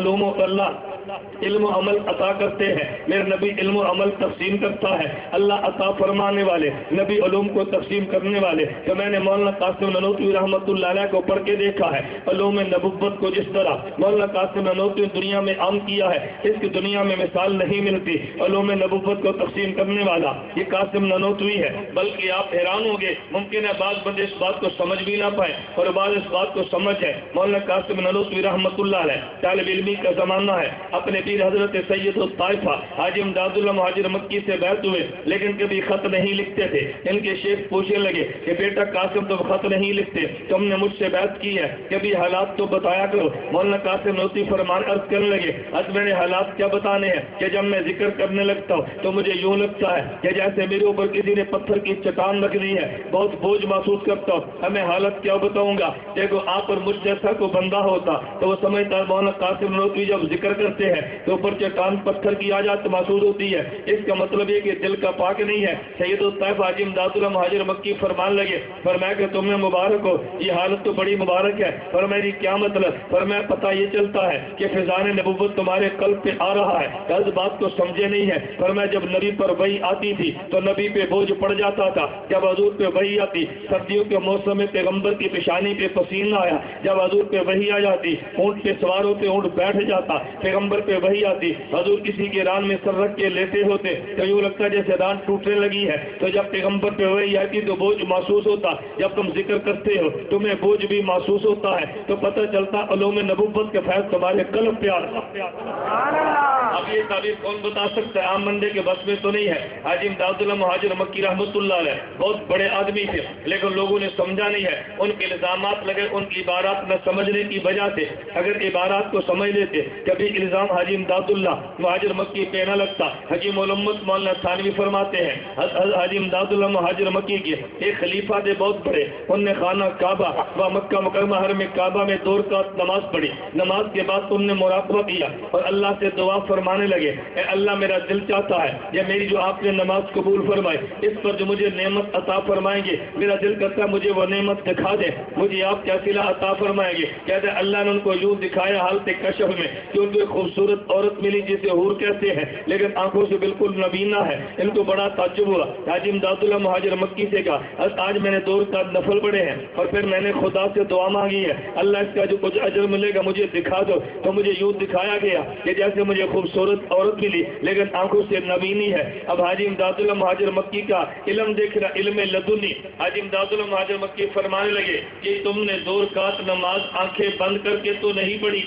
Speaker 1: علم و عمل عطا کرتے ہیں، میرے نبی علم و عمل تقسیم کرتا ہے، اللہ عطا فرمانے والے، نبی علوم کو تقسیم کرنے والے۔ تو میں نے مولانا قاسم نانوتوی رحمۃ اللہ علیہ کو پڑھ کے دیکھا ہے، علوم نبوت کو جس طرح مولانا قاسم نانوتوی دنیا میں عام کیا ہے اس کی دنیا میں مثال نہیں ملتی۔ علوم نبوت کو تقسیم کرنے والا یہ قاسم نانوتوی ہے، بلکہ آپ حیران ہوں گے، ممکن ہے بعض بندے اس بات کو سمجھ بھی نہ پائے اور بعض اس بات کو سمجھ ہے۔ مولانا قاسم نانوتوی رحمۃ اللہ علیہ طالب علمی کا زمانہ ہے، اپنے پیر حضرت سید الطائفہ حاجی امداد اللہ مہاجر مکی سے بیعت ہوئے، لیکن کبھی خط نہیں لکھتے تھے۔ ان کے شیخ پوچھنے لگے کہ بیٹا قاسم تم خط نہیں لکھتے، تم نے مجھ سے بیعت کی ہے، کبھی حالات تو بتایا کرو۔ مولانا قاسم نانوتوی فرمان عرض کرنے لگے میں نے حالات کیا بتانے ہیں کہ جب میں ذکر کرنے لگتا ہوں تو مجھے یوں لگتا ہے کہ جیسے میرے اوپر کسی نے پتھر کی چٹان رکھ دی ہے، بہت بوجھ محسوس کرتا ہوں۔ میں حالت کیا بتاؤں گا؟ دیکھو آپ اور مجھ جیسا کوئی بندہ ہوتا تو وہ سمجھتا مولانا قاسم نانوتوی جب ذکر کرتے ہیں تو اوپر چٹان پتھر کی آجات محسوس ہوتی ہے، اس کا مطلب یہ کہ دل کا پاک نہیں ہے۔ سید الطائفہ حاجی امداد اللہ مہاجر مکی فرمان لگے، فرمایا کہ تم نے مبارک ہو، یہ حالت تو بڑی مبارک ہے۔ فرمایا کیا مطلب؟ فرمایا پتہ یہ چلتا ہے کہ فیضان نبوت تمہارے قلب پہ آ رہا ہے، اس بات کو سمجھے نہیں ہے۔ فرمایا جب نبی پر وحی آتی تھی تو نبی پہ بوجھ پڑ جاتا تھا، جب حضور پہ وحی آتی، سردیوں کے موسم میں پیغمبر کی پیشانی پہ پسینہ آیا، جب حضور پہ وحی آ جاتی اونٹ پہ سوار ہوتے اونٹ بیٹھ جاتا، پیغمبر پہ وحی آتی حضور کسی کے ران میں سر رکھ کے لیتے ہوتے تو یوں لگتا جیسے ران ٹوٹنے لگی ہے۔ تو جب پیغمبر پہ وحی آتی تو بوجھ محسوس ہوتا، جب تم ذکر کرتے ہو تمہیں بوجھ بھی محسوس ہوتا ہے، تو پتہ چلتا علوم نبوت کے فیض تمہارے قلب پہ آ رہا ہے۔ اب یہ تعبیر کون بتا سکتا ہے؟ عام بندے کے بس میں تو نہیں ہے۔ حاجی امداد اللہ مہاجر مکی رحمۃ اللہ علیہ بہت بڑے آدمی تھے، لیکن لوگوں نے سمجھا نہیں ہے، ان کے الزامات لگے ان کی عبارات نہ سمجھنے کی وجہ سے۔ اگر عبارات کو سمجھ لیتے کبھی الزام حاجی امداد اللہ مہاجر مکی پہ نہ لگتا۔ حکیم علمت مولانا ثانوی فرماتے ہیں حاجی امداد اللہ مہاجر مکی کے ایک خلیفہ تھے بہت بڑے، ان نے خانہ کعبہ و مکہ مکرمہ حرم کعبہ میں 2 رکعت نماز پڑھی۔ نماز کے بعد ان نے مراقبہ کیا اور اللہ سے دعا فرمانے لگے، اے اللہ میرا دل چاہتا ہے یا میری جو آپ نے نماز قبول فرمائی اس پر جو مجھے نعمت عطا فرمائیں گے، میرا دل کرتا ہے مجھے وہ نعمت دکھا دیں، مجھے آپ کیا صلہ عطا فرمائیں گے۔ کہتے ہیں اللہ نے ان کو یوں دکھایا حالت کشف میں کہ ان کو ایک خوبصورت عورت ملی جسے حور کہتے ہیں، لیکن آنکھوں سے بالکل نبینا ہے۔ ان کو بڑا تعجب ہوا۔ حاجی امداد اللہ مہاجر مکی سے کہا آج میں نے 2 رکعت نفل پڑھے ہیں اور پھر میں نے خدا سے دعا مانگی ہے، اللہ اس کا جو کچھ اجر ملے گا مجھے دکھا دو۔ تو مجھے یوں دکھایا گیا کہ جیسے مجھے خوبصورت عورت ملی لیکن آنکھوں سے نبینی ہے۔ اب حاجی امداد اللہ مہاجر مکی کا علم دیکھ رہا، علم لدنی۔ حاجی امداد اللہ مہاجر مکی فرمانے لگے کہ تم نے 2 رکعت نماز آنکھیں بند کر کے تو نہیں پڑھی،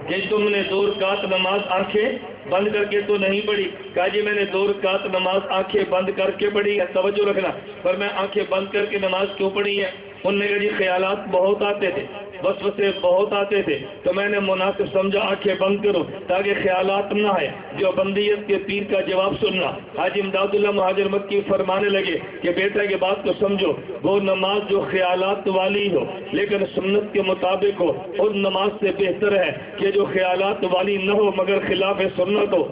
Speaker 1: کہ تم نے 2 رکعت نماز آنکھیں بند کر کے تو نہیں پڑھی۔ کہا جی میں نے 2 رکعت نماز آنکھیں بند کر کے پڑھی ہے، توجہ رکھنا۔ پر میں آنکھیں بند کر کے نماز کیوں پڑھی ہے؟ ان نے کہا جی خیالات بہت آتے تھے، وسوسے بہت آتے تھے، تو میں نے مناسب سمجھا آنکھیں بند کروں تاکہ خیالات نہ آئے۔ جو بندیت کے پیر کا جواب سننا۔ حاجی امداد اللہ مہاجر مکی فرمانے لگے کہ بیٹا کے بات کو سمجھو، وہ نماز جو خیالات والی ہو لیکن سنت کے مطابق ہو، اس نماز سے بہتر ہے کہ جو خیالات والی نہ ہو مگر خلاف سنت ہو۔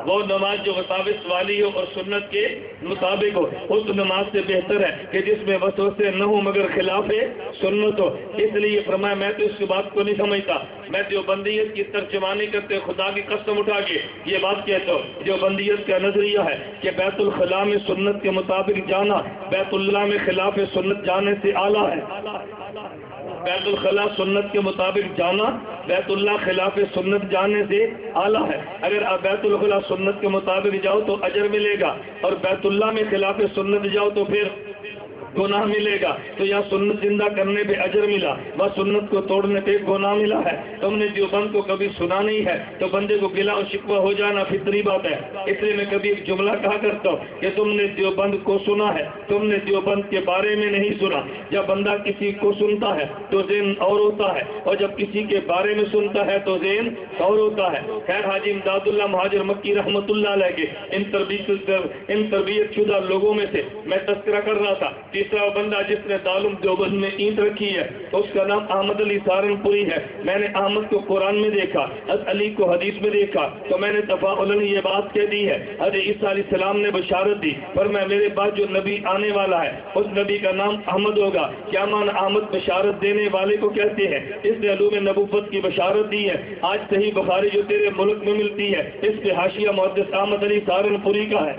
Speaker 1: وہ نماز جو وساوس والی ہو اور سنت کے مطابق ہو، اس نماز سے بہتر ہے کہ جس میں وسوسے نہ ہو مگر خلاف سنت ہو۔ اس لیے فرمایا میں تو اس کی بات کو نہیں سمجھتا، میں دیوبندیت کی ترجمانی کرتے خدا کی قسم اٹھا کے یہ بات کہتا ہوں، دیوبندیت کا نظریہ ہے کہ بیت الخلاء میں سنت کے مطابق جانا بیت اللہ میں خلاف سنت جانے سے اعلیٰ ہے۔ بیت الخلاء سنت کے مطابق جانا بیت اللہ خلاف سنت جانے سے اعلیٰ ہے۔ اگر آپ بیت الخلاء سنت کے مطابق جاؤ تو اجر ملے گا، اور بیت اللہ میں خلاف سنت جاؤ تو پھر گناہ ملے گا۔ تو یہاں سنت زندہ کرنے پہ اجر ملا، بس سنت کو توڑنے پہ گناہ ملا ہے۔ تم نے دیوبند کو کبھی سنا نہیں ہے تو بندے کو گلا اور شکوہ ہو جانا فطری بات ہے۔ اس لیے میں کبھی ایک جملہ کہا کرتا ہوں کہ تم نے دیوبند کو سنا ہے، تم نے دیوبند کے بارے میں نہیں سنا۔ جب بندہ کسی کو سنتا ہے تو ذہن اور ہوتا ہے، اور جب کسی کے بارے میں سنتا ہے تو ذہن اور ہوتا ہے۔ خیر حاجی امداد اللہ مہاجر مکی رحمۃ اللہ علیہ کے ان تربیت شدہ لوگوں میں سے میں تذکرہ کر رہا تھا۔ تیسرا بندہ جس نے دارالعلوم دیوبند میں اینٹ رکھی ہے اس کا نام احمد علی سہارنپوری ہے۔ میں نے احمد کو قرآن میں دیکھا، حضرت علی کو حدیث میں دیکھا، تو میں نے تفاعلاً یہ بات کہہ دی ہے۔ حضرت عیسیٰ علیہ السلام نے بشارت دی، فرمایا میرے بعد جو نبی آنے والا ہے اس نبی کا نام احمد ہوگا۔ کیا معنی احمد بشارت دینے والے کو کہتے ہیں؟ اس نے علوم نبوت کی بشارت دی ہے۔ آج صحیح بخاری جو تیرے ملک میں ملتی ہے اس پہ حاشیہ محدث احمد علی سہارنپوری کا ہے،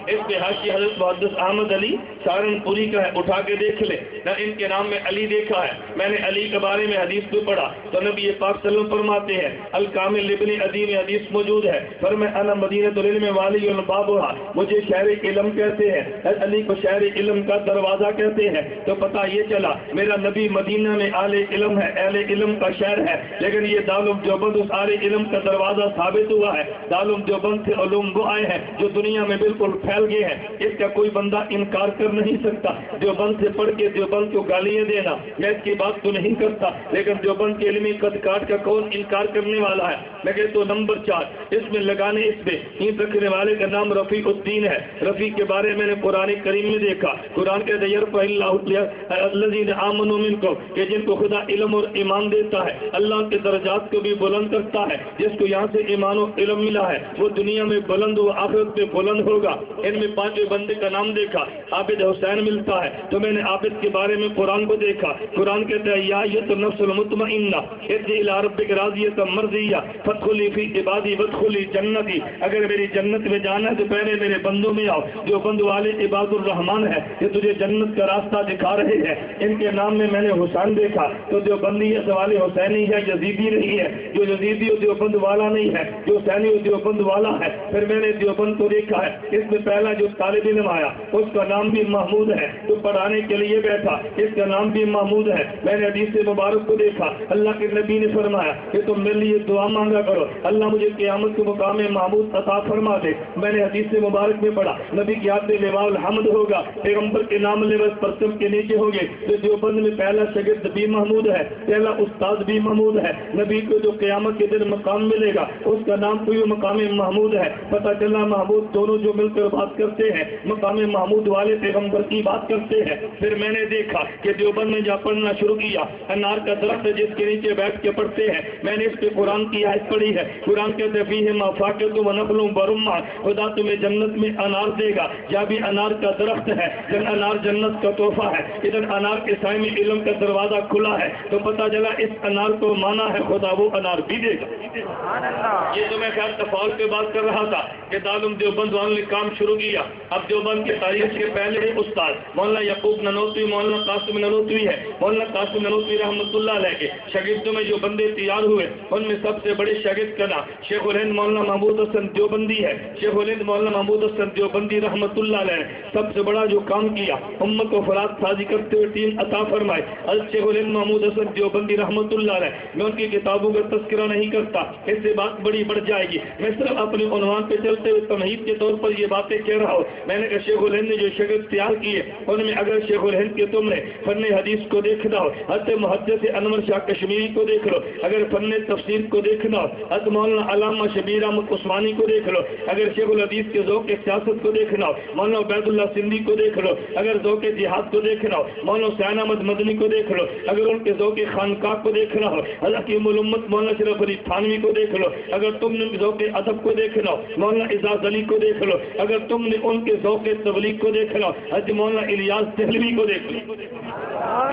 Speaker 1: اس پہ حاشیہ حضرت محدث احمد علی سہارنپوری کا ہے، اٹھا کے دیکھ لے نہ۔ ان کے نام میں علی دیکھا ہے، میں نے علی کے بارے میں حدیث میں پڑھا تو نبی پاک صلی اللہ علیہ وسلم فرماتے ہیں الکامل ابن عدی میں حدیث موجود ہے، فرمایا انا مدینۃ العلم والی البابھا، مجھے شہر علم کہتے ہیں، علی کو شہر علم کا دروازہ کہتے ہیں۔ تو پتہ یہ چلا میرا نبی مدینہ میں اہل علم ہے، اہل علم کا شہر ہے، لیکن یہ دارالعلوم دیوبند اس اہل علم کا دروازہ ثابت ہوا ہے۔ دارالعلوم دیوبند سے علوم وہ آئے ہیں جو دنیا میں بالکل پھیل گئے ہیں، اس کا کوئی بندہ انکار کر نہیں سکتا۔ دیوبند سے پڑھ کے دیوبند کو گالیاں دینا میں اس کی بات تو نہیں کرتا، لیکن دیوبند کے علمی قد کاٹ کا کون انکار کرنے والا ہے؟ میں کہتا ہوں نمبر 4 اس میں لگانے، اس میں اینٹ رکھنے والے کا نام رفیع الدین ہے۔ رفیع کے بارے میں نے قرآن کریم میں دیکھا، قرآن کے یرفع اللہ الذین آمنوا منکم، کہ جن کو خدا علم اور ایمان دیتا ہے اللہ کے درجات کو بھی بلند کرتا ہے۔ جس کو یہاں سے ایمان و علم ملا ہے وہ دنیا میں بلند و آخرت میں بلند ہوگا۔ ان میں 5 بندے کا نام دیکھا، عابد حسین ملتا ہے، تو میں نے عابد کے بارے میں قرآن کو دیکھا۔ قرآن کہتا ہے یا ایھا النفس المطمئنہ ارجعی الی ربک راضیۃ مرضیہ فادخلی فی عبادی وادخلی جنتی، اگر میری جنت میں جانا ہے تو پہلے میرے بندوں میں آؤ۔ جو بندوں والے عباد الرحمان ہے یہ تجھے جنت کا راستہ دکھا رہے ہیں۔ ان کے نام میں میں نے حسین دیکھا تو دیوبندی ہے، سوال حسینی ہے، یزیدی نہیں ہے۔ جو یزیدی و دیوبند والا نہیں ہے، جو حسینی و دیوبند والا ہے۔ پھر میں نے دیوبند کو دیکھا ہے، اس میں پہلا جو طالب علم آیا اس کا نام بھی محمود ہے، تو پڑھانے کے لیے بیٹھا، اس کا نام بھی محمود ہے۔ میں نے حدیث مبارک کو دیکھا، اللہ کے نبی نے فرمایا کہ تم میرے لیے دعا مانگا کرو، اللہ مجھے قیامت کے مقام محمود عطا فرما دے۔ میں نے حدیث مبارک میں پڑھا نبی کے ہاتھ میں لواء الحمد ہوگا، پیغمبر کے نام لباس پرچم کے نیچے ہوگے، تو دیوبند میں پہلا شاگرد بھی محمود ہے، پہلا استاد بھی محمود ہے۔ نبی کو جو قیامت کے دن مقام ملے گا اس کا نام کوئی مقام محمود ہے۔ پتہ چلا محمود دونوں جو مل کر بات کرتے ہیں، مقام محمود والے پیغمبر کی بات کرتے ہیں۔ پھر میں نے دیکھا کہ دیوبند میں جا پڑھنا شروع کیا، انار کا درخت جس کے نیچے بیٹھ کے پڑھتے ہیں، میں نے اس پہ قرآن کی آیت پڑھی ہے۔ قرآن کہتے فیہ مفاقۃ ونخل برمہ، خدا تمہیں جنت میں انار دے گا، یا بھی انار کا درخت ہے، جن انار جنت کا تحفہ ہے، ادھر انار کے سائے میں علم کا دروازہ کھلا ہے، تو پتہ چلا اس انار کو مانا ہے خدا وہ انار بھی دے گا۔ یہ تو میں خیال تفاعل پہ بات کر رہا تھا کہ دارالعلوم دیوبند والوں نے کام شروع کیا۔ اب دیوبند کی تاریخ کے پہلے استاد مولانا یعقوب ننوتوی، مولانا قاسم ننوتوی ہے۔ مولانا قاسم ننوتوی رحمۃ اللہ علیہ کے شاگردوں میں جو بندے تیار ہوئے ان میں سب سے بڑے شاگرد کا نام شیخ الہند مولانا محمود حسن دیوبندی ہے۔ شیخ الہند مولانا محمود حسن دیوبندی رحمۃ اللہ علیہ نے سب سے بڑا جو کام کیا، امت کو فراد سازی کرتے ہوئے ٹیم عطا فرمائے، شیخ الہند محمود حسن دیوبندی رحمۃ اللہ علیہ۔ میں ان کی کتابوں کا تذکرہ نہیں کرتا، اس سے بات بڑی بڑھ جائے گی، میں صرف اپنے عنوان پہ چلتے ہوئے تمہید کے طور پر یہ باتیں کہہ رہا ہوں۔ میں نے کہا شیخ الہند نے جو شاگرد تیار کیے ان میں اگر شیخ الہند کے تم نے فن حدیث کو دیکھنا ہو، حضرت محدث انور شاہ کشمیری کو دیکھ لو، اگر فن تفسیر کو دیکھنا ہو حضرت مولانا علامہ شبیر احمد عثمانی کو دیکھ لو، اگر شیخ الحدیث کے ذوق سیاست کو دیکھنا ہو مولانا عبید اللہ سندھی کو دیکھ لو، اگر ذوق جہاد کو دیکھنا ہو مولانا حسین احمد مدنی کو دیکھ لو، اگر ان کے ذوق خانقاہ کو دیکھنا ہو حضرت حکیم الامت مولانا شرف علی تھانوی کو دیکھ لو، اگر تم نے ذوق ادب کو دیکھنا ہو مولانا اعزاز علی کو دیکھ لو، اگر تم نے ان کے ذوق تبلیغ کو دیکھنا ہو حضرت مولانا الیاس دہلوی کو دیکھ لو۔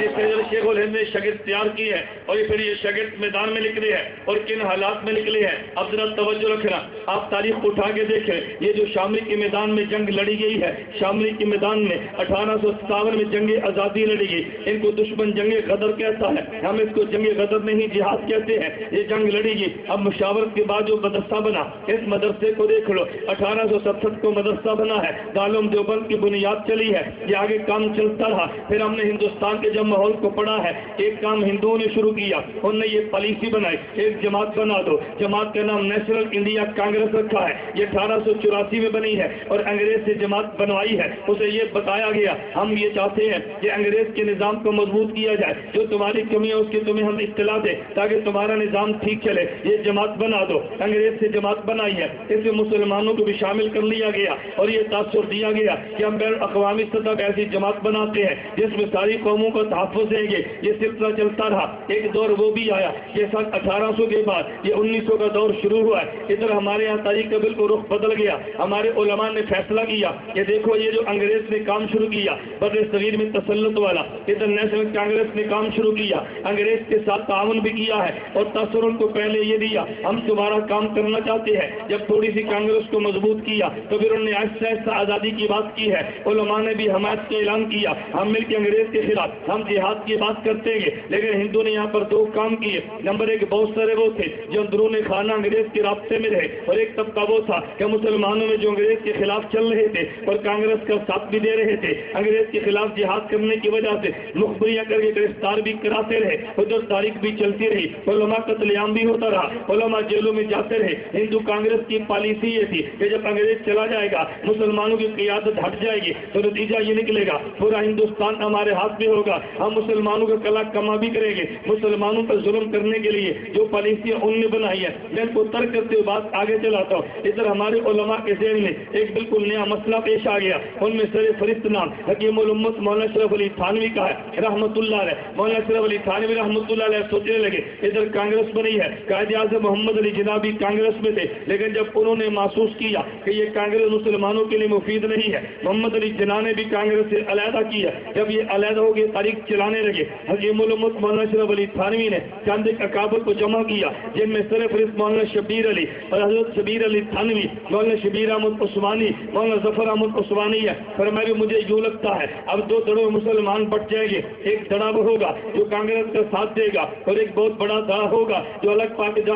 Speaker 1: جس شیخ الہند نے شاگرد تیار کی ہے اور پھر یہ شاگرد میدان میں نکلے ہیں اور کن حالات میں نکلے ہیں۔ اب ذرا توجہ رکھنا، آپ تاریخ اٹھا کے دیکھیں، یہ جو شاملی کے میدان میں جنگ لڑی گئی ہے، شاملی کے میدان میں 1857 میں جنگ آزادی لڑی گئی، ان کو دشمن جنگ غدر کہتا ہے، ہم اس کو جنگ غدر نہیں جہاد کہتے ہیں۔ یہ جنگ لڑی گئی، اب مشاورت کے بعد جو مدرسہ بنا، اس مدرسے کو دیکھ لو، 1867 کو مدرسہ بنا ہے، دارالعلوم دیوبند کی بنیاد چلی ہے، یہ آگے کام چلتا رہا۔ پھر ہم نے ہندوستان کے جب ماحول کو پڑھا ہے، ایک کام ہندوؤں نے شروع کیا، انہوں نے یہ پالیسی بنائی ایک جماعت بنا دو، جماعت کا نام نیشنل انڈیا کانگریس رکھا ہے، یہ 1884 میں بنی ہے اور انگریز سے جماعت بنوائی ہے۔ اسے یہ بتایا گیا ہم یہ چاہتے ہیں کہ انگریز کے نظام کو مضبوط کیا جائے، جو تمہاری کمی ہے اس کی تمہیں ہم اطلاع دیں تاکہ تمہارا نظام ٹھیک چلے، یہ جماعت بنا دو۔ انگریز سے جماعت بنائی ہے، اس میں مسلمانوں کو بھی شامل کر لیا گیا اور یہ تاثر دیا گیا کہ ہم بین الاقوامی سطح پہ ایسی جماعت بناتے ہیں جس میں ساری قوموں کا تحفظ دیں گے۔ یہ سلسلہ چلتا رہا، ایک دور وہ بھی آیا کہ سن 1800 کے بعد یہ 1900 کا دور شروع ہوا ہے، ادھر ہمارے یہاں تاریخ کا بالکل رخ بدل گیا۔ ہمارے علماء نے فیصلہ کیا کہ دیکھو یہ جو انگریز نے کام شروع کیا بر صغیر میں تسلط والا، ادھر نیشنل کانگریس نے کام شروع کیا، انگریز کے ساتھ تعاون بھی کیا ہے اور تاثر ان کو پہلے یہ دیا ہم تمہارا کام کرنا چاہتے ہیں۔ جب تھوڑی سی کانگریس کو مضبوط کیا تو پھر انہوں نے آہستہ آہستہ آزادی کی بات کی ہے، علماء نے بھی حمایت کا اعلان کیا، ہم مل کے انگریز کے خلاف ہم جہاد کی بات کرتے ہیں۔ لیکن ہندو نے یہاں پر دو کام کیے، نمبر ایک بہت سارے وہ تھے جو اندرون خانہ انگریز کے رابطے میں رہے، اور ایک طبقہ وہ تھا کہ مسلمانوں میں جو انگریز کے خلاف چل رہے تھے اور کانگریس کا ساتھ بھی دے رہے تھے، انگریز کے خلاف جہاد کرنے کی وجہ سے مخبریاں کر کے گرفتار بھی کراتے رہے، ادھر تاریخ بھی چلتی رہی، علماء قتل عام بھی ہوتا رہا، علماء جیلوں میں جاتے رہے۔ ہندو کانگریس کی پالیسی یہ تھی کہ جب انگریز چلا جائے گا، مسلمانوں کی قیادت ہٹ جائے گی تو نتیجہ یہ نکلے گا پورا ہندوستان ہمارے ہاتھ میں ہوگا، ہم مسلمانوں کا کلا کما بھی کریں گے۔ مسلمانوں پر ظلم کرنے کے لیے جو پالیسیاں ان نے بنائی ہے، میں ان کو ترک کرتے ہوئے بات آگے چلاتا ہوں۔ ادھر ہمارے علماء کے ذہن میں ایک بالکل نیا مسئلہ پیش آ گیا، ان میں سر فہرست نام حکیم الامت مولانا شرف علی تھانوی کا ہے رحمۃ اللہ علیہ۔ مولانا شرف علی تھانوی رحمۃ اللہ علیہ سوچنے لگے ادھر کانگریس بنی ہے، قائد اعظم محمد علی جناح بھی کانگریس میں تھے، لیکن جب انہوں نے محسوس کیا کہ یہ کانگریس مسلمانوں کے لیے مفید نہیں ہے، محمد علی جناح نے بھی کانگریس سے علیحدہ کیا۔ جب یہ علیحدہ ہو گئی تاریخ تاریخ چلانے لگے۔ حکیم الامت مولانا اشرف علی تھانوی نے چند ایک اکابر کو جمع کیا، جن میں سرفرست مولانا شبیر علی اور حضرت شبیر علی تھانوی، مولانا شبیر احمد عثمانی، مولانا ظفر احمد عثمانی ہے۔ فرمایا مجھے یوں لگتا ہے اب دو دڑوں مسلمان بٹ جائیں گے، ایک دڑا وہ ہوگا جو کانگریس کا ساتھ دے گا اور ایک بہت بڑا دڑا ہوگا جو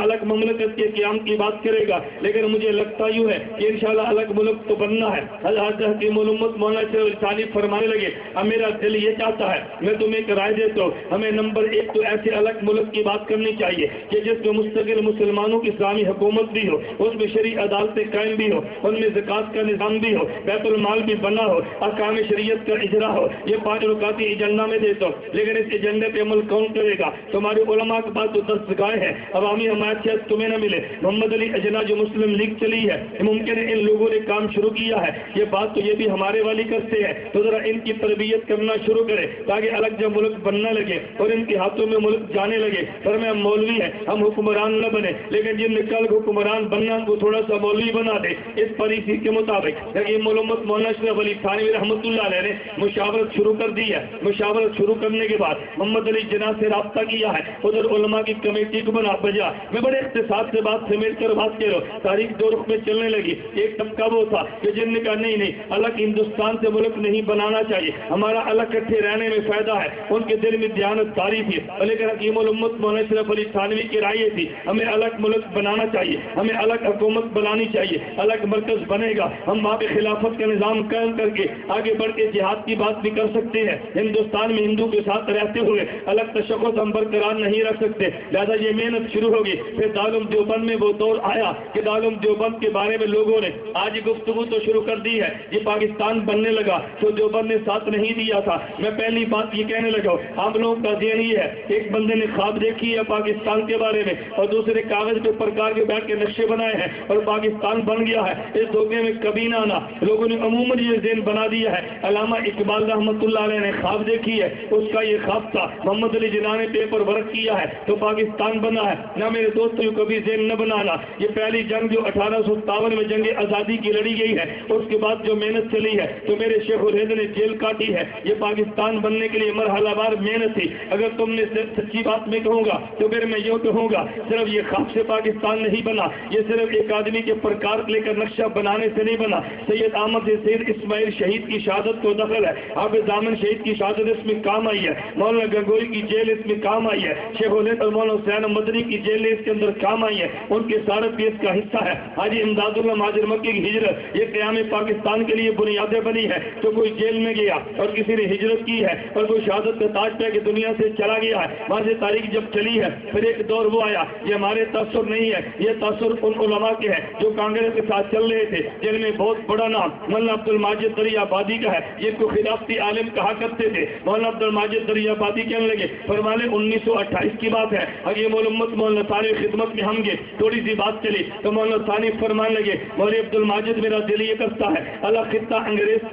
Speaker 1: الگ مملکت کے قیام کی بات کرے گا، لیکن مجھے لگتا یوں ہے کہ انشاءاللہ الگ ملک تو بننا ہے۔ حضرت حکیم الامت مولانا اشرف علی تھانوی فرمانے لگے اب میرا دل یہ چاہتا ہے، میں تمہیں ایک رائے دیتا ہوں، ہمیں نمبر ایک تو ایسے الگ ملک کی بات کرنی چاہیے کہ جس میں مستقل مسلمانوں کی اسلامی حکومت بھی ہو، اس میں شرعی عدالتیں قائم بھی ہو، ان میں زکوٰۃ کا نظام بھی ہو، بیت المال بھی بنا ہو، احکام شریعت کا اجرا ہو۔ یہ 5 رکعتی ایجنڈا میں دیتا ہوں، لیکن اس ایجنڈے پہ عمل کون کرے گا؟ تمہارے علماء کے پاس تو دستگاہیں ہیں، عوامی حمایت شاید تمہیں نہ ملے۔ محمد علی اجنا جو مسلم لیگ چلی ہے، ممکن ہے ان لوگوں نے کام شروع کیا ہے، یہ بات تو یہ بھی ہمارے والی کرتے ہیں، تو ذرا ان کی تربیت کرنا شروع کرے تاکہ الگ جب ملک بننا لگے اور ان کے ہاتھوں میں ملک جانے لگے۔ پر میں مولوی ہے، ہم حکمران نہ بنے، لیکن جن نے کل حکمران بننا کو تھوڑا سا مولوی بنا دے۔ اس پالیسی کے مطابق حکیم الامت مولانا اشرف علی تھانوی رحمۃ اللہ علیہ نے مشاورت شروع کر دی ہے۔ مشاورت شروع کرنے کے بعد محمد علی جناح سے رابطہ کیا ہے، ادھر علماء کی کمیٹی کو بجا۔ میں بڑے اختصاص سے بات سمیٹ کر بات کر رہا ہوں، تاریخ دو رخ میں چلنے لگی۔ ایک طبقہ وہ تھا کہ جن نے کہا نہیں الگ ہندوستان سے ملک نہیں بنانا چاہیے، ہمارا الگ اکٹھے رہنے میں فائدہ ہے، ان کے دل میں دیانت داری تھی۔ لیکن حکیم الامت مولانا اشرف علی تھانوی کی رائے تھی ہمیں الگ ملک بنانا چاہیے، ہمیں الگ حکومت بنانی چاہیے، الگ مرکز بنے گا، ہم وہاں پہ خلافت کا نظام قائم کر کے آگے بڑھ کے جہاد کی بات بھی کر سکتے ہیں۔ ہندوستان میں ہندو کے ساتھ رہتے ہوئے الگ تشخص ہم برقرار نہیں رکھ سکتے، لہذا یہ محنت شروع ہوگی۔ پھر دارالعلوم دیوبند میں وہ دور آیا کہ دارالعلوم دیوبند کے بارے میں لوگوں نے آج گفتگو تو شروع کر دی ہے، یہ پاکستان بننے لگا تو دیوبند نے ساتھ نہیں دیا تھا۔ میں پہلی بات یہ کہنے لگا آپ لوگوں کا ذہن یہ ہے، ایک بندے نے خواب دیکھی ہے پاکستان کے بارے میں اور دوسرے کاغذ پہ پرکار کے بیٹھ کے نقشے بنائے ہیں اور پاکستان بن گیا ہے، اس دھوکے میں کبھی نہ آنا۔ لوگوں نے عموماً یہ ذہن بنا دیا ہے، علامہ اقبال رحمۃ اللہ علیہ نے خواب دیکھی ہے، اس کا یہ خواب تھا، محمد علی جناح نے پیپر ورک کیا ہے تو پاکستان بنا ہے۔ نہ میرے دوستوں کو کبھی ذہن نہ بنانا، یہ پہلی جنگ جو 1857 میں جنگ آزادی کی لڑی گئی ہے، اس کے بعد جو محنت چلی ہے تو میرے شیخ الہند نے جیل کاٹی ہے، یہ پاکستان بننے کے لیے مرحلہ وار محنت تھی۔ اگر تم نے سچی بات میں کہوں گا تو پھر میں یوں کہوں گا صرف یہ خواب سے پاکستان نہیں بنا، یہ صرف ایک آدمی کے پرکار لے کر نقشہ بنانے سے نہیں بنا۔ سید احمد سے سید اسماعیل شہید کی شہادت کو دخل ہے، حافظ دامن شہید کی شہادت اس میں کام آئی ہے، مولانا گنگوئی کی جیل اس میں کام آئی ہے، شیخ الہند اور مولانا حسین مدنی کی جیل اس کے اندر کام آئی ہے، ان کی سارت بھی اس کا حصہ ہے۔ حاجی امداد اللہ مہاجر مکی کی ہجرت یہ قیام پاکستان کے لیے بنیادیں بنی ہے، تو کوئی جیل میں گیا اور کسی نے ہجرت کی ہے اور کوئی شہادت کا تاج پہ کہ دنیا سے چلا گیا ہے، وہاں سے تاریخ جب چلی ہے پھر ایک دور وہ آیا، یہ ہمارے تاثر نہیں ہے، یہ تاثر ان علماء کے ہے جو کانگریس کے ساتھ چل رہے تھے، جن میں بہت بڑا نام مولانا عبد الماجد دریا آبادی کا ہے، جن کو خلافتی عالم کہا کرتے تھے۔ مولانا عبد الماجد دریا آبادی کہنے لگے، فرمانے 1928 کی بات ہے، حکیم الامت مولانا ثانوی خدمت میں ہم گئے، تھوڑی سی بات چلی تو مولانا ثانوی فرمانے لگے مولوی عبد الماجد میرا دل یہ کرتا ہے الگ خطہ انگریز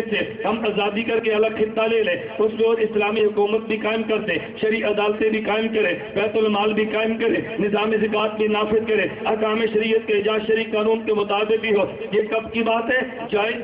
Speaker 1: سے ہم آزادی کر کے الگ خطہ لے لیں، اس میں اور اسلامی حکومت بھی قائم کر دیں، شرعی عدالتیں بھی قائم کریں، بیت المال بھی قائم کریں، نظام زکوٰۃ بھی نافذ کریں، احکام شریعت کے اجاز شرعی قانون کے مطابق بھی ہو۔ یہ کب کی بات ہے؟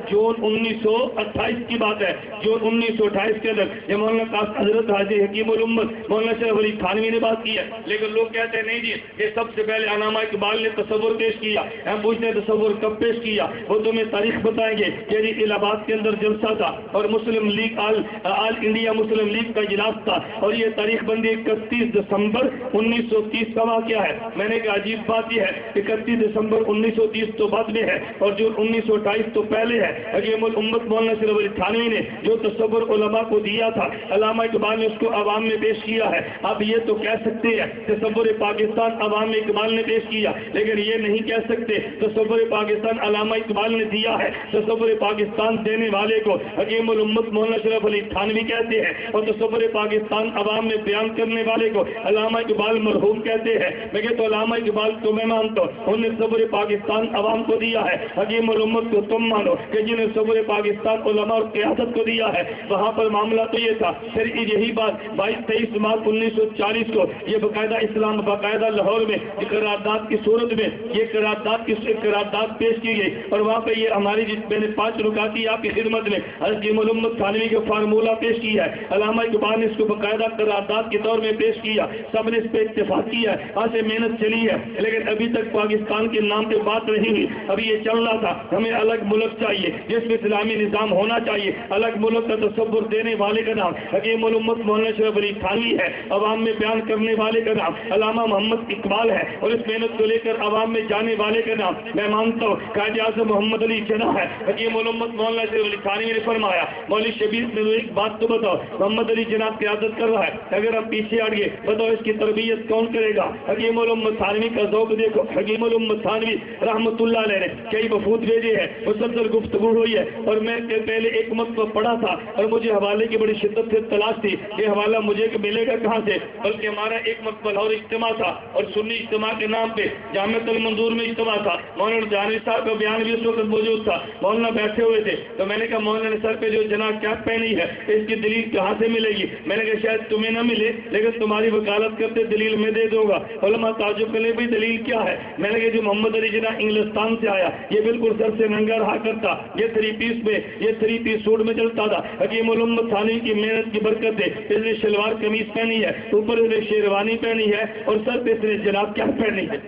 Speaker 1: جون 1928 کی بات ہے، جون 1928 کے اندر یہ مولانا حضرت حاجی حکیم الامت مولانا اشرف علی تھانوی نے بات کی ہے، لیکن لوگ کہتے ہیں نہیں جی یہ سب سے پہلے علامہ اقبال نے تصور پیش کیا۔ ہم پوچھتے ہیں تصور کب پیش کیا؟ وہ تمہیں تاریخ بتائیں گے کہ الہ آباد کے اندر جلسہ تھا اور مسلم لیگ آل انڈیا مسلم لیگ کا اجلاس تھا اور یہ تاریخ بندی 31 دسمبر 1930 کا واقعہ ہے۔ میں نے کہا عجیب بات یہ ہے کہ 31 دسمبر 1930 تو بعد میں ہے اور جو 1928 تو پہلے ہے۔ حکیم الامت مولانا اشرف علی تھانوی نے جو تصور علماء کو دیا تھا، علامہ اقبال نے اس کو عوام میں پیش کیا ہے۔ اب یہ تو کہہ سکتے ہیں تصور پاکستان عوام میں اقبال نے پیش کیا، لیکن یہ نہیں کہہ سکتے تصور پاکستان علامہ اقبال نے دیا ہے۔ تصور پاکستان دینے والے کو حکیم الامت مولانا اشرف علی تھانوی کہتے ہیں اور تصور پاکستان عوام میں بیان کرنے والے کو علامہ اقبال مرحوم کہتے ہیں۔ میں کہتا ہوں علامہ اقبال تو میں مانتا ہوں انہوں نے تصور پاکستان عوام کو دیا ہے، حکیم الامت کو تم مانو کہ جنہیں تصور پاکستان علماء اور قیادت کو دیا ہے۔ وہاں پر معاملہ تو یہ تھا، پھر یہی بات 23 مارچ 1940 کو یہ باقاعدہ لاہور میں قرارداد کی صورت میں یہ قرارداد پیش کی گئی اور وہاں پہ یہ ہماری میں نے 5 رکعتی آپ کی خدمت میں حضرت الامت تھانوی کا فارمولہ پیش کیا کی ہے, علامہ اقبال نے اس کو باقاعدہ قرارداد کے طور میں پیش کیا, سب نے اس پہ اتفاق کیا ہے, آج سے محنت چلی ہے, لیکن ابھی تک پاکستان کے نام پہ بات نہیں ہوئی. ابھی یہ چل رہا تھا ہمیں الگ ملک چاہیے جس میں اسلامی نظام ہونا چاہیے, الگ ملک کا تصور دینے والے کا نام حکیم الامت مولانا اشرف علی تھانوی ہے, عوام میں بیان کرنے والے کا نام علامہ محمد اقبال ہے, اور اس محنت کو لے کر عوام میں جانے والے کا نام میں مانتا ہوں قائد اعظم محمد علی جناح ہے. حکیم الامت مولانا اشرف علی تھانوی نے فرمایا, مولوی شبیر نے ایک بات تو بتاؤ, محمد علی جناح قیادت کر رہا ہے, اگر ہم پیچھے ہٹ گئے بتاؤ اس کی تربیت کون کرے گا؟ حکیم الامت تھانوی کا ذوق دیکھو. حکیم الامت تھانوی رحمۃ اللہ علیہ نے کئی وفود بھیجے ہیں, مسلسل گفتگو ہوئی ہے, اور میں پہلے ایک مرتبہ پڑھا تھا اور مجھے حوالے کی بڑی شدت سے تلاش تھی, یہ حوالہ مجھے ملے گا کہاں سے, بلکہ ہمارا ایک مرتبہ لاہور اجتماع تھا اور سنی اجتماع کے نام پہ جامعۃ المنظور میں اجتماع تھا, مولانا جہانوی صاحب کا بیان بھی اس وقت موجود تھا, مولانا بیٹھے ہوئے تھے, تو میں نے کہا مولانا نے سر پہ جو جناب کیپ پہنی ہے اس کی دلیل کہاں سے ملے گی؟ میں نے کہا شاید تمہیں نہ ملے لیکن تمہاری وکالت کرتے دلیل میں دے دوں گا. علماء تعجب کرنے بھی دلیل کیا ہے؟ میں نے کہا جو محمد علی جناح انگلستان سے آیا یہ بالکل سر سے ننگا رہا کرتا, یہ تھری پیس سوٹ میں چلتا تھا. حکیم الامت تھانوی کی محنت کی برکت ہے, اس نے شلوار قمیض پہنی ہے, اوپر اس نے شیروانی پہنی ہے, اور سر پہ اس نے جناب کیا پہنی ہے؟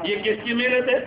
Speaker 1: یہ کس کی محنت ہے؟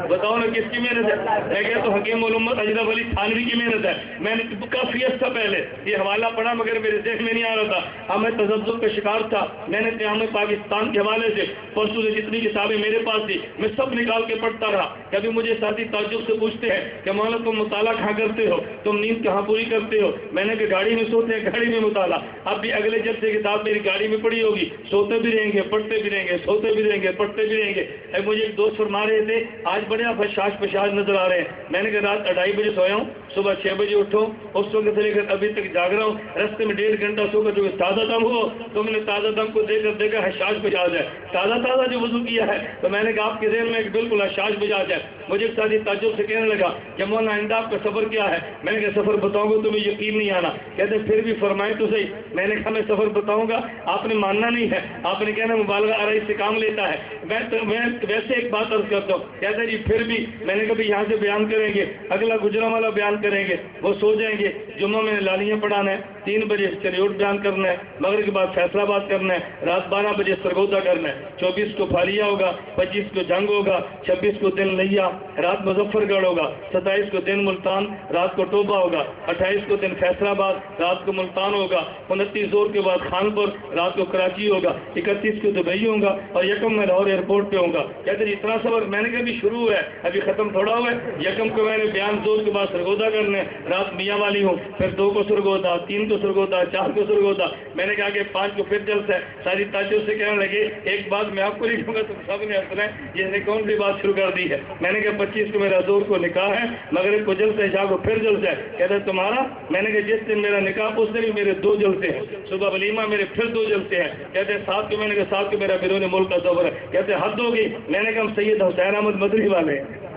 Speaker 1: بتاؤ نا کس کی محنت ہے؟ میں کہتا تو حکیم الامت اشرف علی تھانوی کی محنت ہے. میں نے کافی عرصہ پہلے یہ حوالہ پڑھا مگر میرے ذہن میں نہیں آ رہا تھا, میں تذبذب کا شکار تھا. میں نے قیام پاکستان کے حوالے سے پرسوں سے جتنی کتابیں میرے پاس تھی میں سب نکال کے پڑھتا رہا. کبھی مجھے ساتھی تعجب سے پوچھتے ہیں کہ مولانا تم مطالعہ کہاں کرتے ہو, تم نیند کہاں پوری کرتے ہو؟ میں نے کہ گاڑی میں سوتے ہیں, گاڑی میں مطالعہ. اب بھی اگلے جب سے کتاب میری گاڑی میں پڑھی ہوگی, سوتے بھی رہیں گے, پڑھتے بھی رہیں گے, سوتے بھی رہیں گے, پڑھتے بھی رہیں گے. مجھے ایک دوست فرما رہے تھے آج بڑے شاش پشاش نظر آ رہے ہیں. میں نے کہا رات 2:30 بجے سویا ہوں, صبح 6 بجے اٹھو, اس وقت سے لے کر ابھی تک جاگ رہا ہوں. رستے میں 1.5 گھنٹہ سو کر جو تازہ دم ہو تو میں نے تازہ دم کو دیکھا حشاش مزاج ہے, تازہ جو وضو کیا ہے. تو میں نے کہا آپ کے ذہن میں ایک بالکل حشاش مزاج ہے. مجھے ایک ساتھی تعجب سے کہنے لگا کہ مولانا آئندہ آپ کا سفر کیا ہے؟ میں نے کہا سفر بتاؤں گا تمہیں یقین نہیں آنا. کہتے پھر بھی فرمائیں تو صحیح. میں نے کہا میں سفر بتاؤں گا, آپ نے ماننا نہیں ہے, آپ نے کہنا مبالغہ آرائی سے کام لیتا ہے. میں ویسے ایک بات عرض کرتا ہوں, کہتے جی پھر بھی. میں نے کبھی یہاں سے بیان کریں گے, اگلا گجرانوالہ بیان کریں گے, وہ سو جائیں گے. جمعہ میں لالیاں پڑھانا ہے, 3 بجے چریوٹ بیان کرنا ہے, مغرب کے بعد فیصلہ آباد کرنا ہے, رات 12 بجے سرگودا کرنا ہے. 24 کو پھالیا ہوگا, 25 کو جنگ ہوگا, 26 کو دن لیا, رات مظفر گڑھ ہوگا, 27 کو دن ملتان, رات کو ٹوبہ ہوگا, 28 کو دن فیصلہ آباد, رات کو ملتان ہوگا, 29 زور کے بعد خانپور, رات کو کراچی ہوگا, 31 کو دبئی ہوگا, اور یکم میں لاہور ایئرپورٹ پہ ہوگا. کہتے ہیں اتنا سفر میں نے کہا ابھی شروع ہے, ابھی ختم تھوڑا ہوا ہے. یکم کو میں نے بیان زور کے بعد سرگودا کرنے, رات میاں والی ہوں, پھر 2 کو سرگودا, 3 کو سرگودا, 4 کو سرگودا. میں نے کہا کہ 5 کو پھر جلسہ ہے. ساری تعجب سے کہنے لگے ایک بات میں آپ کو نہیں کہوں گا, تم سب نے ہنسنا ہے, یہ نے کون سی بات شروع کر دی ہے؟ میں نے کہا 25 کو میرا زور کو نکاح ہے, مغرب کو جلسہ ہے, شاہ کو پھر جلسہ ہے. کہتے ہیں تمہارا؟ میں نے کہا جس دن میرا نکاح اس دن بھی میرے 2 جلسے ہیں, صبح ولیمہ میرے پھر 2 جلسے ہیں. کہتے ہیں 7 کو, میں نے کہا 7 کو میرا بیرون ملک کا سفر ہے. کہتے ہیں حد ہوگی. میں نے کہا ہم سید حسین احمد مدنی والے ہیں.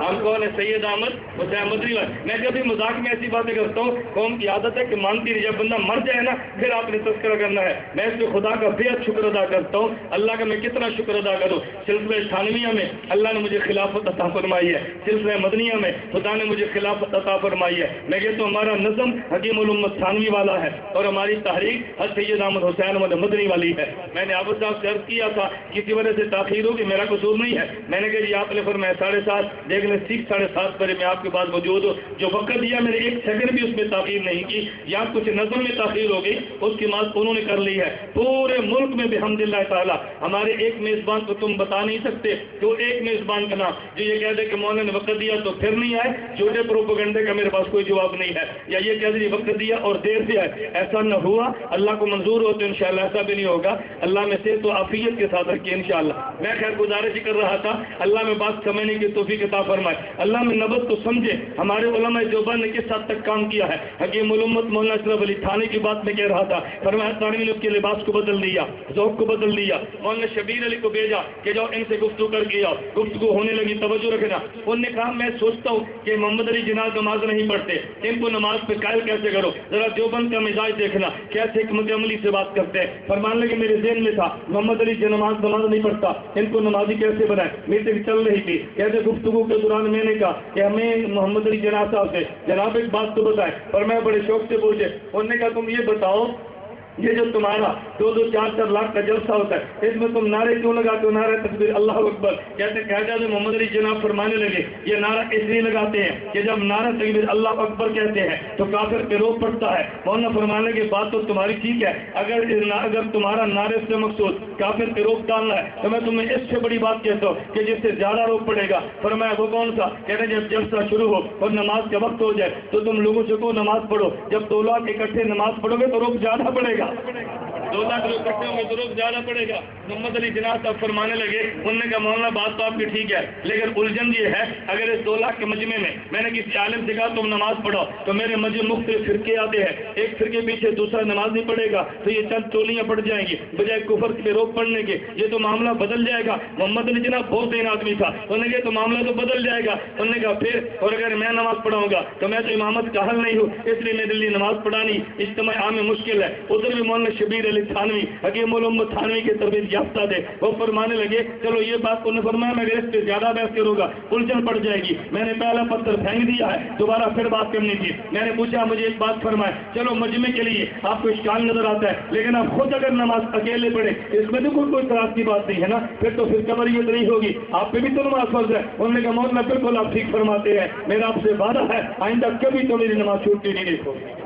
Speaker 1: ہم کون ہے؟ سید احمد حسین مدنی والے. میں کبھی مذاق میں ایسی باتیں کرتا ہوں, قوم کی عادت ہے کہ مانتی نہیں, جب بندہ مر جائے نا پھر آپ نے تذکرہ کرنا ہے. میں اس کے خدا کا بے حد شکر ادا کرتا ہوں. اللہ کا میں کتنا شکر ادا کروں. سلسلہ تھانویہ میں اللہ نے مجھے خلافت عطا فرمائی ہے, سلسلہ مدنیہ میں خدا نے مجھے خلافت عطا فرمائی ہے. میں کہتا ہوں ہمارا نظم حکیم الامت تھانوی والا ہے, اور ہماری تحریک حضرت سید احمد حسین احمد مدنی والی ہے. میں نے عابد صاحب سے عرض کیا تھا کسی وجہ سے تاخیر ہوگی, میرا قصور نہیں ہے. میں نے کہا جی آپ نے فرمایا 7:30, دیکھ لیں 7:30 بجے میں آپ کے پاس موجود ہوں. جو وقت دیا میں نے 1 سیکنڈ بھی اس میں تاخیر نہیں کی. یا کچھ نظم میں تاخیر ہو گئی, اس کی مات انہوں نے کر لی ہے. پورے ملک میں بحمداللہ تعالیٰ ہمارے ایک میزبان کو تم بتا نہیں سکتے کہ وہ ایک میزبان کا نام جو یہ کہہ دے کہ مولانا نے وقت دیا تو پھر نہیں آئے, جھوٹے پروپیگنڈے کا میرے پاس کوئی جواب نہیں ہے. یا یہ کہہ دے وقت دیا اور دیر سے آئے, ایسا نہ ہوا. اللہ کو منظور ہو تو انشاءاللہ ایسا بھی نہیں ہوگا. اللہ میں سے تو عافیت کے ساتھ رکھیے انشاءاللہ. میں خیر گزارش کر رہا تھا, اللہ میں بات سمجھنے کی توفیق عطا فرمائے. اللہ میں نبض کو سمجھے. ہمارے علماء دیوبند نے کس حد تک کام کیا ہے. حکیم الامت مولانا اشرف علی تھانوی کی بات میں کہہ رہا تھا, فرمایا تھانوی نے اس کے لباس کو بدل دیا, ذوق کو بدل دیا. مولانا شبیر علی کو بھیجا کہ جاؤ ان سے گفتگو کر کے آؤ. گفتگو ہونے لگی, توجہ رکھنا. انہوں نے کہا میں سوچتا ہوں کہ محمد علی جناح نماز نہیں پڑھتے, ان کو نماز پہ قائل کیسے کرو. ذرا دیوبند کا مزاج دیکھنا, کیسے حکمت عملی سے بات کرتے ہیں. فرمان لگے میرے ذہن میں تھا محمد علی نماز نہیں پڑھتا, ان کو نمازی کیسے بنائے. میٹنگ چل رہی تھی, کہتے گفتگو کے دوران دوران میں نے کہا کہ ہمیں محمد علی جناح صاحب سے جناب ایک بات تو بتائیں، اور میں بڑے شوق سے پوچھے، انہوں نے کہا تم یہ بتاؤ یہ جو تمہارا 2-4 لاکھ کا جلسہ ہوتا ہے اس میں تم نعرے کیوں لگاتے ہو؟ نعرہ تکبیر اللہ اکبر کہتے ہیں محمد علی جناب فرمانے لگے یہ نعرہ اس لیے لگاتے ہیں کہ جب نعرہ تکبیر اللہ اکبر کہتے ہیں تو کافر پہ روب پڑتا ہے۔ مولانا فرمانے لگے بات تو تمہاری ٹھیک ہے، اگر تمہارا نعرے سے مقصود کافر پہ روب ڈالنا ہے تو میں تمہیں اس سے بڑی بات کہتا ہوں کہ جس سے زیادہ روب پڑے گا۔ فرمایا وہ کون سا؟ کہتے ہیں جب جلسہ شروع ہو اور نماز کا وقت ہو جائے تو تم لوگوں سے کو نماز پڑھو، جب 2 لاکھ اکٹھے نماز پڑھو گے تو روب زیادہ پڑے گا، 2 لاکھ لوگ اکٹھے ہوں گے تو روب زیادہ پڑے گا۔ محمد علی جناح صاحب فرمانے لگے، انہوں نے کہا مولانا بات تو آپ کی ٹھیک ہے لیکن الجھن یہ ہے اگر اس 2 لاکھ کے مجمع میں نے کسی عالم سے کہا تم نماز پڑھو تو میرے مجمع مختلف فرقے آتے ہیں، ایک فرقے پیچھے دوسرا نماز نہیں پڑھے گا تو یہ چند ٹولیاں پڑ جائیں گی بجائے کفر پہ روک پڑنے کے، یہ تو معاملہ بدل جائے گا۔ محمد علی جناح بہت دین آدمی تھا، انہوں نے کہا تو معاملہ تو بدل جائے گا۔ انہوں نے کہا پھر اور اگر میں نماز پڑھاؤں گا تو میں تو امامت کا حل نہیں ہوں، اس لیے میرے لیے نماز پڑھانی اجتماع عام میں مشکل ہے۔ ادھر بھی مولانا شبیر علی تھانوی حکیم الامت تھانوی کے تربیت یافتہ تھے، وہ فرمانے لگے چلو یہ بات انہوں نے فرمایا میں اگر اس پہ زیادہ بحث کروں گا الجھن پڑ جائے گی، میں نے پہلا پتھر پھینک دیا ہے، دوبارہ پھر بات کرنی تھی۔ میں نے پوچھا مجھے ایک بات فرمائے، چلو مجمع کے لیے آپ کو اشکال نظر آتا ہے لیکن آپ خود اگر نماز اکیلے پڑھے اس میں تو کوئی اعتراض کی بات نہیں ہے نا، پھر تو پھر قبریت نہیں ہوگی، آپ پہ بھی تو نماز فرض ہے۔ انہوں نے کہا مولانا بالکل آپ ٹھیک فرماتے ہیں، میرا آپ سے وعدہ ہے آئندہ کبھی تو میری نماز چھوٹتی نہیں دیکھو گے،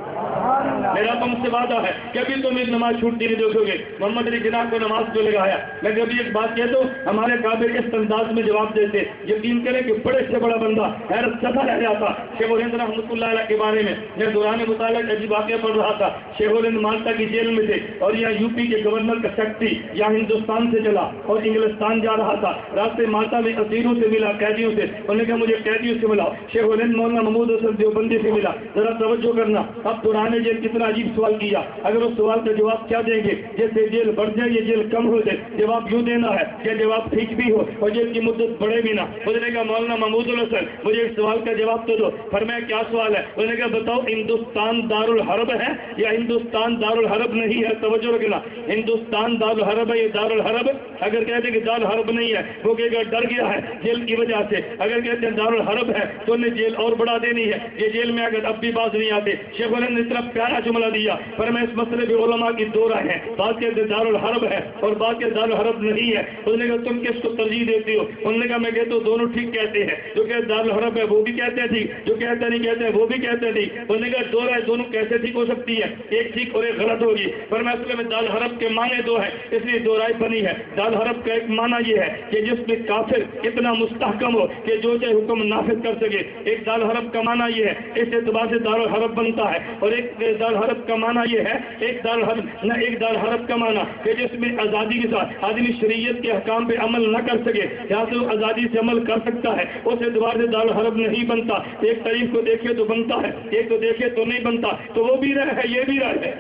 Speaker 1: میرا تم سے وعدہ ہے کبھی تو میری نماز چھوٹتی نہیں دیکھو گے۔ محمد علی جناح کو نماز کو لگایا، میں کبھی ایک بات کہتا ہوں ہمارے قابل اس انداز میں جواب دیتے، یقین کریں کہ بڑے سے بڑا بندہ حیرت زدہ رہ جاتا۔ شیخ الہند رحمۃ اللہ علیہ کے بارے میں دوران مطالعہ عجیب واقعہ پڑھ رہا تھا، شیخ الہند مالٹا کی جیل میں تھے اور یہاں یو پی کے گورنر کا سیکٹری یا ہندوستان سے چلا اور انگلستان جا رہا تھا، راستے مالٹا میں اسیروں سے ملا، قیدیوں سے، انہوں نے کہا مجھے قیدیوں سے ملا۔ شیخ الہند مولانا محمود حسن دیوبندی سے ملا، ذرا توجہ کرنا، اب پرانے جیل کتنا عجیب سوال کیا، اگر اس سوال کا جواب کیا دیں گے، جیسے جیل بڑھ جائے یا جیل کم ہو جائے، جواب یوں دینا ہے کہ جواب ٹھیک بھی ہو اور جیل کی مدت بڑھے بھی نہ۔ انہوں نے کہا مولانا محمود الحسن مجھے ایک سوال کا جواب تو دو۔ فرمایا کیا سوال ہے؟ انہوں نے کہا بتاؤ ہندوستان دارالحرب ہے یا ہندوستان دارالحرب نہیں ہے؟ توجہ رکھنا، ہندوستان دارالحرب ہے یا دارالحرب؟ اگر کہتے ہیں کہ دارالحرب نہیں ہے وہ کہے گا ڈر گیا ہے جیل کی وجہ سے، اگر کہتے ہیں دارالحرب ہے تو انہیں جیل اور بڑھا دینی ہے، یہ جیل میں اگر اب بھی باز نہیں آتے۔ شیخ الہند نے اتنا پیارا جملہ دیا، پر میں اس مسئلے پہ علماء کی دو رائے ہیں، بعض کہتے ہیں دارالحرب ہے اور بعض کہتے دارالحرب نہیں ہے۔ انہوں نے کہا تم کس کو ترجیح دیتے ہو؟ انہوں نے کہا میں کہتا ہوں دونوں ٹھیک کہتے ہیں، جو کہتے دارالحرب ہے وہ بھی کہتے ہیں ٹھیک، جو کہتے نہیں کہتے ہیں وہ بھی کہتے ہیں ٹھیک۔ انہوں نے کہا دو رائے دونوں کیسے ٹھیک ہو سکتی ہے؟ ایک ٹھیک اور ایک غلط ہوگی۔ پر میں اصل میں دارالحرب کے معنی دو ہے اس لیے دو رائے بنی ہے۔ دارالحرب کا ایک معنی یہ ہے کہ جس میں کافر اتنا مستحکم ہو کہ جو چاہے حکم نافذ کر سکے، ایک دارالحرب کا معنی یہ ہے، اس اعتبار سے دارالحرب بنتا ہے۔ اور ایک دارالحرب کا معنی یہ ہے، ایک دارالحرب کا معنی کہ جس میں آزادی کے ساتھ آدمی شریعت کے احکام پہ عمل نہ کر سکے، یہاں سے وہ آزادی سے عمل کر سکتا ہے، اس اعتبار سے دارالحرب نہیں بنتا۔ ایک تعریف کو دیکھے تو بنتا ہے، ایک کو دیکھے تو نہیں بنتا، تو وہ بھی رائے ہے، یہ بھی رائے ہے،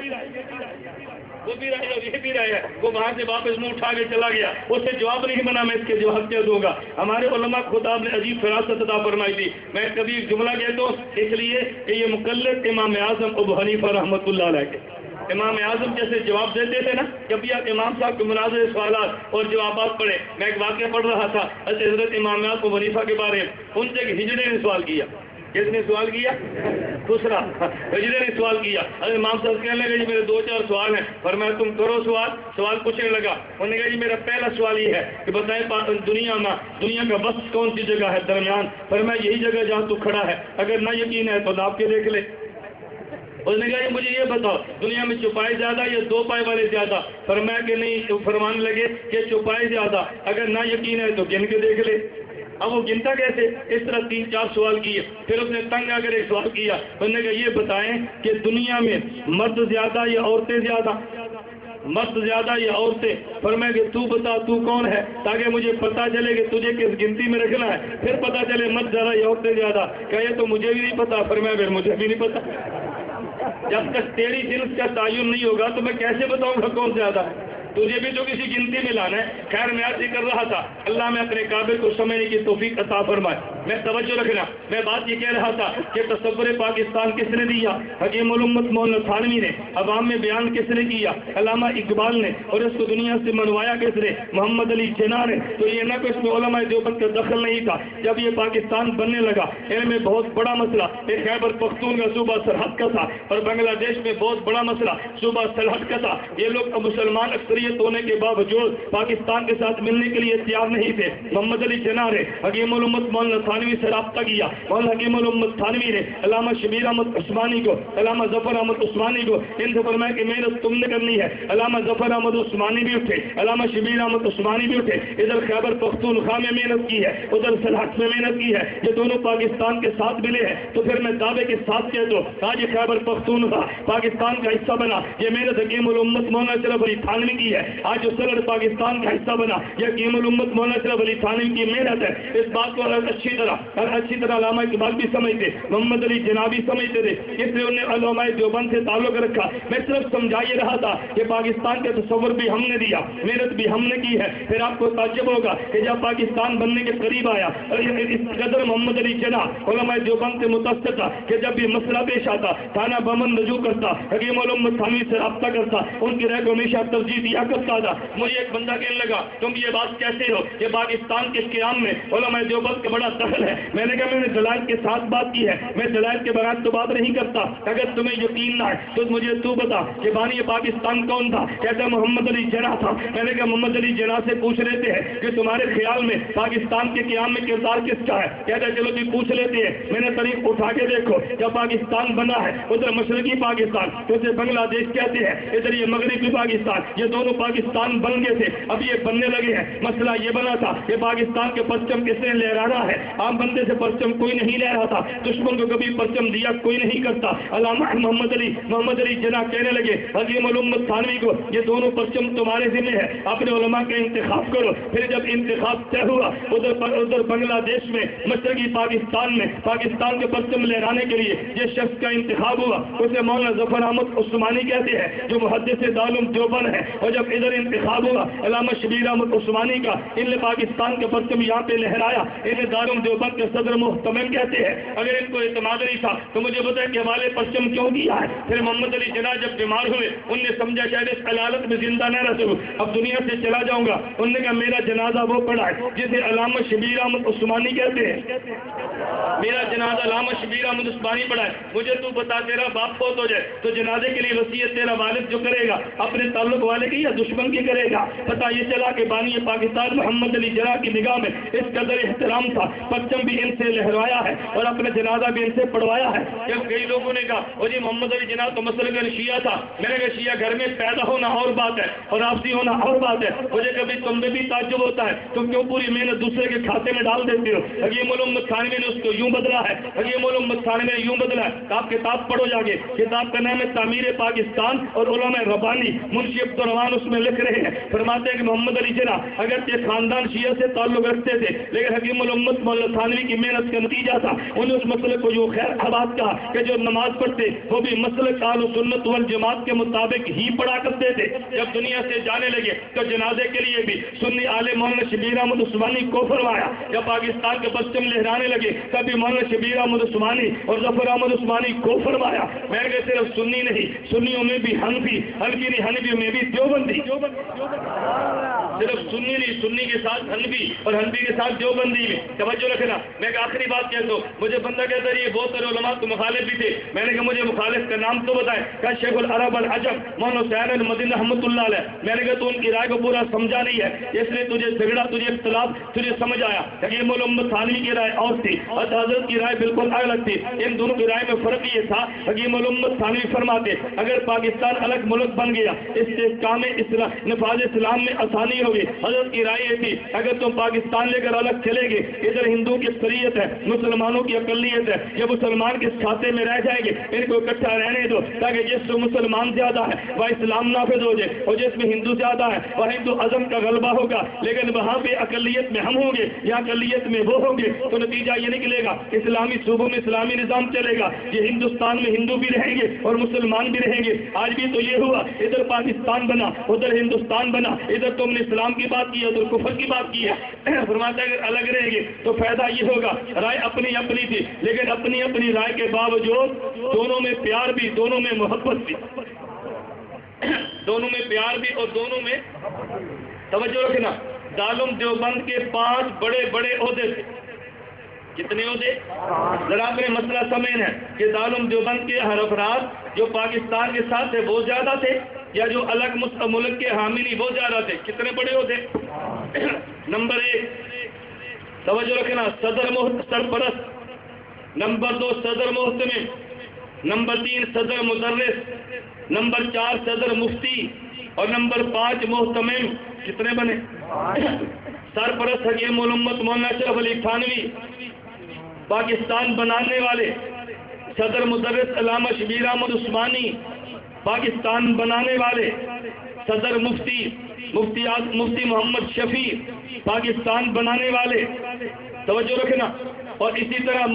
Speaker 1: وہ بھی رہے اور یہ بھی رہے ہے۔ وہ وہاں سے واپس منہ اٹھا کے چلا گیا، اس سے جواب نہیں بنا، میں اس کے جواب کیا دوں گا؟ ہمارے علماء خطاب نے عجیب فراست عطا فرمائی تھی۔ میں کبھی ایک جملہ کہتا ہوں اس لیے کہ یہ مقلد امام اعظم ابو حنیفہ رحمۃ اللہ علیہ کے امام اعظم جیسے جواب دیتے تھے نا، کبھی آپ امام صاحب کے مناظر سوالات اور جوابات پڑھے۔ میں ایک واقعہ پڑھ رہا تھا حضرت امام اعظم ابو حنیفہ کے بارے میں، ان سے ایک ہجڑے نے سوال کیا۔ کس نے سوال کیا؟ دوسرا ہجڑے نے سوال کیا۔ حضرت امام صاحب کہنے لگے جی میرے 2-4 سوال ہیں، فرمایا تم کرو سوال پوچھنے لگا۔ انہوں نے کہا جی میرا پہلا سوال یہ ہے کہ بتائیں دنیا کا وسط کون سی جگہ ہے درمیان؟ فرمایا یہی جگہ جہاں تو کھڑا ہے، اگر نہ یقین ہے تو ناپ کے دیکھ لے۔ اس نے کہا یہ مجھے یہ بتاؤ دنیا میں چوپائے زیادہ یا 2 پائے والے زیادہ؟ فرمایا کہ نہیں، فرمانے لگے کہ چوپائے زیادہ، اگر نہ یقین ہے تو گن کے دیکھ لے۔ اب وہ گنتا کیسے؟ اس طرح 3-4 سوال کیے، پھر اس نے تنگ آ کر ایک سوال کیا، انہوں نے کہا یہ بتائیں کہ دنیا میں مرد زیادہ یا عورتیں زیادہ؟ مرد زیادہ یا عورتیں؟ فرمایا کہ تو بتا تو کون ہے تاکہ مجھے پتا چلے کہ تجھے کس گنتی میں رکھنا ہے، پھر پتا چلے مرد زیادہ یا عورتیں زیادہ۔ کہا یہ تو مجھے بھی نہیں پتا۔ فرمایا پھر مجھے بھی نہیں پتا، جب تک تیری جنس کا تعین نہیں ہوگا تو میں کیسے بتاؤں گا کون زیادہ ہے؟ تجھے بھی تو کسی گنتی میں لانا ہے۔ خیر میں عرض کر رہا تھا اللہ میں اپنے قابل کو سمجھنے کی توفیق عطا فرمائے۔ میں توجہ رکھنا، میں بات یہ کہہ رہا تھا کہ تصور پاکستان کس نے دیا؟ حکیم الامت مولانا تھانوی نے۔ عوام میں بیان کس نے کیا؟ علامہ اقبال نے۔ اور اس کو دنیا سے منوایا کس نے؟ محمد علی جناح نے۔ تو یہ نہ کہ اس میں علماء دیوبند کا دخل نہیں تھا۔ جب یہ پاکستان بننے لگا، ان میں بہت بڑا مسئلہ ایک خیبر پختونخوا صوبہ سرحد کا تھا، اور بنگلہ دیش میں بہت بڑا مسئلہ صوبہ سرحد کا تھا۔ یہ لوگ مسلمان اکثریت ہونے کے باوجود پاکستان کے ساتھ ملنے کے لیے تیار نہیں تھے۔ محمد علی جناح نے حکیم الامت مولانا تھانوی سے رابطہ کیا۔ مولانا حکیم الامت تھانوی نے علامہ شبیر احمد عثمانی کو، علامہ ظفر احمد عثمانی کو ان سے فرمایا کہ محنت تم نے کرنی ہے۔ علامہ ظفر احمد عثمانی بھی اٹھے، علامہ شبیر احمد عثمانی بھی اٹھے، ادھر خیبر پختونخوا میں محنت کی ہے، ادھر سرحد میں محنت کی ہے۔ یہ دونوں پاکستان کے ساتھ ملے ہیں۔ تو پھر میں دعوے کے ساتھ کہہ دو، آج یہ خیبر پختونخوا پاکستان کا حصہ بنا، یہ محنت حکیم الامت مولانا اشرف علی تھانوی کی ہے۔ آج جو سرحد پاکستان کا حصہ بنا، یہ حکیم الامت مولانا اشرف علی تھانوی کی محنت ہے۔ اس بات کو اچھی طرح علامہ اقبال بھی سمجھتے، محمد علی جناح بھی سمجھتے تھے، اس لیے انہوں نے علماء دیوبند سے تعلق رکھا۔ میں صرف سمجھا یہ رہا تھا کہ پاکستان کا تصور بھی ہم نے دیا، محنت بھی ہم نے کی ہے۔ پھر آپ کو تعجب ہوگا کہ جب پاکستان بننے کے قریب آیا، اس قدر محمد علی جناح علماء دیوبند سے متاثر تھا کہ جب بھی مسئلہ پیش آتا، تھانہ بمن رجوع کرتا، حکیم الامت تھانوی سے رابطہ کرتا، ان کی رائے کو ہمیشہ ترجیح دیا کرتا تھا۔ مجھے ایک بندہ کہنے لگا تم یہ بات کیسے ہو کہ پاکستان کے قیام میں علماء دیوبند کا بڑا دخل ہے؟ میں نے کہا میں نے دلائل کے ساتھ بات کی ہے، میں دلائل کے بغیر تو بات نہیں کرتا۔ اگر تمہیں یقین نہ ہے تو مجھے تو بتا کہ بانی پاکستان کون تھا؟ کہتا محمد علی جناح تھا۔ میں نے کہا محمد علی جناح سے پوچھ لیتے ہیں کہ تمہارے خیال میں پاکستان کے قیام میں کردار کس کا ہے؟ کہتا ہے چلو جی پوچھ لیتے ہیں۔ میں نے تاریخ اٹھا کے دیکھو، جب پاکستان بنا ہے ادھر مشرقی پاکستان جسے بنگلہ دیش کہتے ہیں، ادھر یہ مغربی پاکستان، یہ دونوں پاکستان بن گئے تھے، اب یہ بننے لگے ہیں۔ مسئلہ یہ بنا تھا کہ پاکستان کے پرچم کس نے لہرانا ہے؟ عام بندے سے پرچم کوئی نہیں لہرا تھا، دشمن کو کبھی پرچم دیا کوئی نہیں کرتا۔ علامہ محمد علی جناح کہنے لگے حکیم الامت تھانوی کو یہ دونوں پرچم تمہارے ذمہ ہے، اپنے علماء کا انتخاب کرو۔ پھر جب انتخاب طے ہوا، ادھر بنگلہ دیش میں مشرقی پاکستان میں پاکستان کے پرچم لہرانے کے لیے جس شخص کا انتخاب ہوا اسے مولانا ظفر احمد عثمانی کہتے ہیں، جو محدث دارالعلوم دیوبند ہے۔ اور جب ادھر انتخاب ہوا علامہ شبیر احمد عثمانی کا، ان نے پاکستان کے پرچم یہاں پہ لہرایا، انہیں دارالعلوم دیوبند کے صدر محتمل کہتے ہیں۔ اگر ان کو اعتماد نہیں تھا تو مجھے بتائیں کہ حوالے پرچم کیوں کیا ہے؟ پھر محمد علی جناح جب بیمار ہوئے، ان نے سمجھا شاید اس حالت میں زندہ نہ رہ سکوں، اب دنیا سے چلا جاؤں گا۔ انہوں نے کہا میرا جنازہ وہ پڑا ہے جسے علامہ شبیر احمد عثمانی کہتے ہیں، میرا جنازہ علامہ شبیر احمد عثمانی پڑا ہے۔ مجھے تو بتا تیرا باپ فوت ہو جائے تو جنازے کے لیے وصیت تیرا والد جو کرے گا اپنے تعلق والے کی یا دشمن کی کرے گا؟ پتہ یہ چلا کہ بانی پاکستان محمد علی جناح کی نگاہ میں اس قدر احترام تھا، پرچم بھی ان سے لہرایا ہے اور اپنا جنازہ بھی ان سے پڑھوایا ہے۔ جب کئی لوگوں نے کہا وہ جی محمد علی جناح تو مسلمان شیعہ تھا، میں نے کہا شیعہ گھر میں پیدا ہونا اور بات ہے اور آپسی ہونا اور بات ہے۔ مجھے کبھی تم میں بھی تعجب ہوتا ہے تم کیوں پوری محنت دوسرے کے کھاتے میں ڈال دیتے ہو؟ حکیم الامت تھانوی نے اس کو یوں بدلا ہے، حکیم الامت تھانوی نے یوں بدلا ہے۔ آپ کتاب پڑھو جا کے، کتاب کا نام ہے تعمیر پاکستان اور علماء ربانی، منشی عبدالرحمان اس میں لکھ رہے ہیں، فرماتے ہیں کہ محمد علی جناح اگر یہ خاندان شیعہ سے تعلق رکھتے تھے لیکن حکیم الامت مولانا تھانوی کی محنت کا نتیجہ تھا۔ انہوں نے اس مسئلے کو یوں خیر آباد کہا کہ جو نماز پڑھتے وہ بھی مسلک اہل سنت والجماعت کے مطابق ہی پڑھا کرتے تھے۔ جب دنیا سے جانے لگے تو جنازے کے لیے بھی سنی عالم مولانا شبیر احمد عثمانی کو فرمایا۔ جب پاکستان کے پرچم لہرانے لگے تبھی مولانا شبیر احمد عثمانی اور ظفر احمد عثمانی کو فرمایا۔ میں کہ صرف سنی نہیں، سنیوں میں بھی حنفی، حنفی نہیں حنفیوں میں بھی دیوبندی، صرف سنی نہیں، سنی کے ساتھ حنفی اور حنفی کے ساتھ دیوبندی میں توجہ رکھنا۔ میں ایک آخری بات کہتا ہوں، مجھے بندہ کہتا ہے یہ بہت سارے علماء تو مخالف بھی تھے، میں نے کہا مجھے مخالف کا نام تو بتائیں۔ کہا شیخ العرب العجم مولانا حسین المدنی رحمۃ اللہ علیہ۔ میں نے کہا تو ان کی رائے کو پورا سمجھا نہیں ہے، اس لیے تجھے جھگڑا، تجھے اختلاف تجھے سمجھ آیا۔ حکیم الامت تھانوی کی رائے اور تھی اور حضرت کی رائے بالکل الگ تھی۔ ان دونوں کی رائے میں فرق یہ تھا، حکیم الامت تھانوی فرماتے اگر پاکستان الگ ملک بن گیا اس سے کام نفاذ اسلام میں آسانی ہوگی۔ حضرت کی رائے یہ تھی اگر تم پاکستان لے کر الگ چلے گے، ادھر ہندو کی اکثریت ہے، مسلمانوں کی اقلیت ہے، یہ مسلمان کس کھاتے میں رہ جائیں گے، ان کو اکٹھا رہنے دو تاکہ جس سے مسلمان زیادہ ہے وہ اسلام نافذ ہو جائے اور جس میں ہندو زیادہ ہے وہ ہندو ازم کا غلبہ ہوگا، لیکن وہاں پہ اقلیت میں ہم ہوں گے یا اقلیت میں وہ ہوں گے تو نتیجہ یہ نکلے گا اسلامی صوبوں میں اسلامی نظام چلے گا، یہ ہندوستان میں ہندو بھی رہیں گے اور مسلمان بھی رہیں گے۔ آج بھی تو یہ ہوا، ادھر پاکستان بنا ادھر ہندوستان بنا، ادھر تم نے اسلام کی بات کی ہے تو کفر کی بات کی ہے. فرماتا ہے اگر الگ رہیں گے تو فائدہ یہ ہوگا. رائے اپنی اپنی تھی لیکن اپنی اپنی رائے کے باوجود دونوں میں پیار بھی, دونوں میں محبت بھی, دونوں میں پیار بھی اور دونوں میں توجہ رکھنا. دارالعلوم دیوبند کے 5 بڑے بڑے عہدے تھے. کتنے عہدے؟ ذرا اپنے مسئلہ سمجھنا ہے کہ دارالعلوم دیوبند کے ہر افراد جو پاکستان کے ساتھ تھے وہ زیادہ تھے یا جو الگ ملک کے حاملی وہ زیادہ تھے؟ کتنے بڑے عہدے؟ نمبر 1 توجہ رکھنا صدر سرپرست, نمبر 2 صدر محتمم, نمبر 3 صدر مدرس, نمبر 4 صدر مفتی اور نمبر 5 محتمم. کتنے بنے؟ سرپرست حکیم الامت مولانا اشرف علی تھانوی پاکستان بنانے والے, صدر مدرس علامہ شبیر احمد عثمانی پاکستان بنانے والے, صدر مفتی محمد شفیع پاکستان بنانے والے. توجہ رکھنا. اور اسی طرح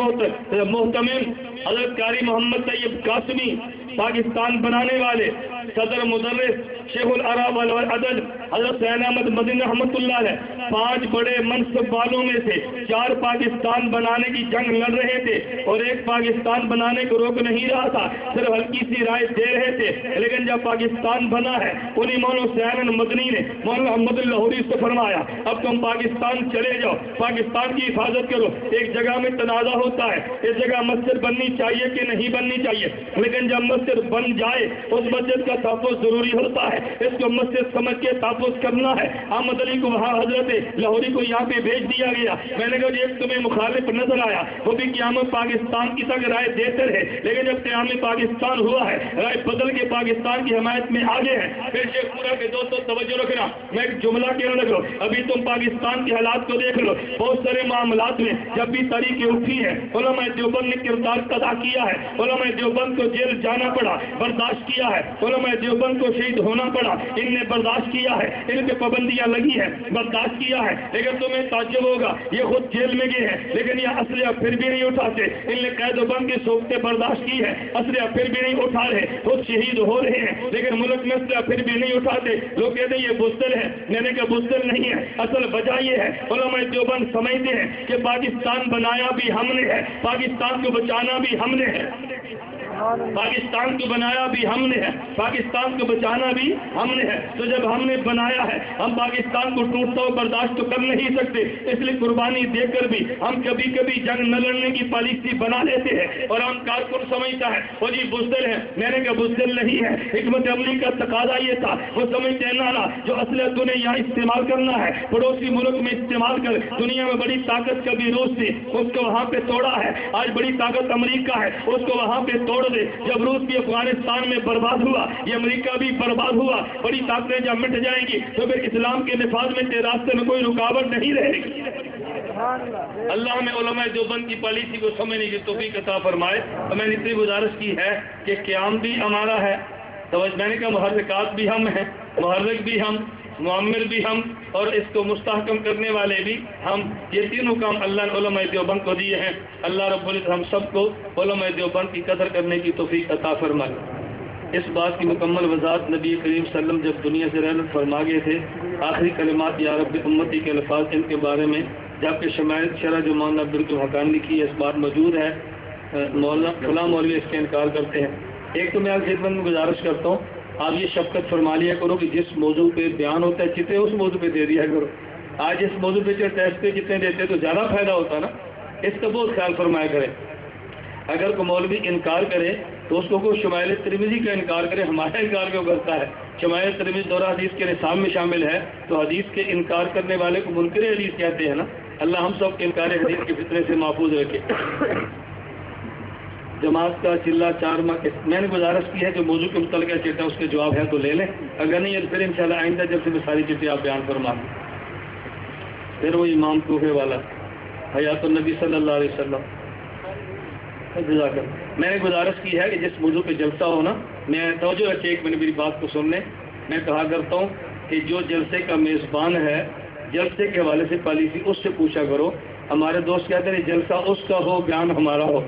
Speaker 1: محتمم حضرت قاری محمد طیب قاسمی پاکستان بنانے والے, صدر مدرس شیخ العرب والعدل حضرت حسین احمد مدنی رحمۃ اللہ علیہ 5 بڑے منصب والوں میں سے 4 پاکستان بنانے کی جنگ لڑ رہے تھے اور ایک پاکستان بنانے کو روک نہیں رہا تھا, صرف ہلکی سی رائے دے رہے تھے. لیکن جب پاکستان بنا ہے انہیں مولانا حسین مدنی نے مولانا محمد لاہوری سے فرمایا اب تم پاکستان چلے جاؤ, پاکستان کی حفاظت کرو. ایک جگہ میں تنازع ہوتا ہے اس جگہ مسجد بننی چاہیے کہ نہیں بننی چاہیے, لیکن جب مسجد بن جائے اس مسجد کا تحفظ ضروری ہوتا ہے. اس کو مسجد سمجھ کے تحفظ کرنا ہے. احمد علی کو وہاں حضرت لاہوری کو یہاں پہ بھیج دیا گیا. میں نے کہا ایک تمہیں مخالف نظر آیا وہ بھی قیامت پاکستان کی تک رائے دیتے رہے, لیکن جب قیام پاکستان ہوا ہے رائے بدل کے پاکستان کی حمایت میں آگے ہیں. پھر شیخ پورا کے دوستوں توجہ رکھنا, میں ایک جملہ کہنے لگا ابھی تم پاکستان کے حالات کو دیکھ لو. بہت سارے معاملات میں جب بھی تاریخیں اٹھی ہیں علماء دیوبند نے کردار ادا کیا ہے. علماء دیوبند کو جیل جانا پڑا, برداشت کیا ہے. علماء دیوبند کو شہید ہونا پڑا, ان نے برداشت کیا ہے. ان پہ پابندیاں لگی ہیں, برداشت کیا ہے. لیکن تمہیں تعجب ہوگا یہ خود جیل میں گئے ہیں لیکن یہ اسلحہ پھر بھی نہیں اٹھاتے. ان نے قید و بند کی صورتیں برداشت کی ہے, اسلحہ پھر بھی نہیں اٹھا رہے, خود شہید ہو رہے ہیں لیکن ملک میں اسلحہ پھر بھی نہیں اٹھاتے. لوگ کہتے ہیں یہ بزدل ہے, میں نے کہا بزدل نہیں ہے, اصل وجہ یہ ہے علماء دیوبند سمجھتے ہیں کہ پاکستان بنایا بھی ہم نے ہے, پاکستان کو بچانا بھی ہم نے ہے, پاکستان کو بنایا بھی ہم نے ہے, پاکستان کو بچانا بھی ہم نے ہے. تو جب ہم نے بنایا ہے ہم پاکستان کو ٹوٹتا ہو برداشت تو کر نہیں سکتے, اس لیے قربانی دے کر بھی ہم کبھی کبھی جنگ نہ لڑنے کی پالیسی بنا لیتے ہیں. اور ہم کارکن سمجھتا ہے وہ جی بزدل ہے, میں نے کہا بزدل نہیں ہے. حکمت عملی کا تقاضا یہ تھا, وہ سمجھتے ہیں نانا جو اسلحہ تو نے یہاں استعمال کرنا ہے پڑوسی ملک میں استعمال کر. دنیا میں بڑی طاقت کبھی روس تھی اس کو وہاں پہ توڑا ہے, آج بڑی طاقت امریکہ ہے اس کو وہاں پہ توڑ دے. جب روس بھی افغانستان میں برباد ہوا یہ امریکہ بھی برباد ہوا. بڑی طاقتیں جب مٹ جائیں گی تو پھر اسلام کے نفاذ میں تیرے راستے میں کوئی رکاوٹ نہیں رہے گی. اللہ ہمیں علماء دیوبند کی پالیسی کو سمجھنے کی توفیق عطا فرمائے. اور میں نے اتنی گزارش کی ہے کہ قیام بھی ہمارا ہے, میں نے کہا محرکات بھی ہم ہیں, محرک بھی ہم, معمر بھی ہم اور اس کو مستحکم کرنے والے بھی ہم. یہ تینوں کام اللہ نے علماء دیوبند کو دیے ہیں. اللہ رب العزت ہم سب کو علماء دیوبند کی قدر کرنے کی توفیق عطا فرمائے. اس بات کی مکمل وضاحت نبی کریم صلی اللہ علیہ وسلم جب دنیا سے رحلت فرما گئے تھے آخری کلمات یا رب امتی کے الفاظ ان کے بارے میں جبکہ شمائل شرح جو مولانا عبدالحقان لکھی ہے اس بات موجود ہے. مولانا فلاں مولوی اس کا انکار کرتے ہیں. ایک تو میں آپ خدمت میں گزارش کرتا ہوں آپ یہ شفقت فرما لیا کرو کہ جس موضوع پہ بیان ہوتا ہے جتنے اس موضوع پہ دے دیا کرو. آج اس موضوع پہ ٹیسٹ پہ جتنے دیتے تو زیادہ فائدہ ہوتا نا, اس کا بہت خیال فرمایا کرے. اگر کوئی مولوی انکار کرے تو اس کو کوئی شمائل ترمذی کا انکار کرے, ہمارا انکار کیوں کرتا ہے؟ شمائل ترمذی دورہ حدیث کے نصاب میں شامل ہے تو حدیث کے انکار کرنے والے کو منکر حدیث کہتے ہیں نا. اللہ ہم سب کے انکار حدیث کے فتنے سے محفوظ رکھے. جماعت کا چلہ 4 ماہ میں نے گزارش کی ہے جو موضوع کے متعلقہ چٹا اس کے جواب ہے تو لے لیں, اگر نہیں پھر انشاءاللہ آئندہ جب سے میں ساری چٹی آپ بیان فرما دیں. پھر وہ امام کوفے والا حیات النبی صلی اللہ علیہ وسلم میں نے گزارش کی ہے کہ جس موضوع پہ جلسہ ہو نا, میں توجہ رکھے ایک منٹ میری بات کو سن لیں. میں کہا کرتا ہوں کہ جو جلسے کا میزبان ہے جلسے کے حوالے سے پالیسی اس سے پوچھا کرو. ہمارے دوست کہتے ہیں جلسہ اس کا ہو بیان ہمارا ہو.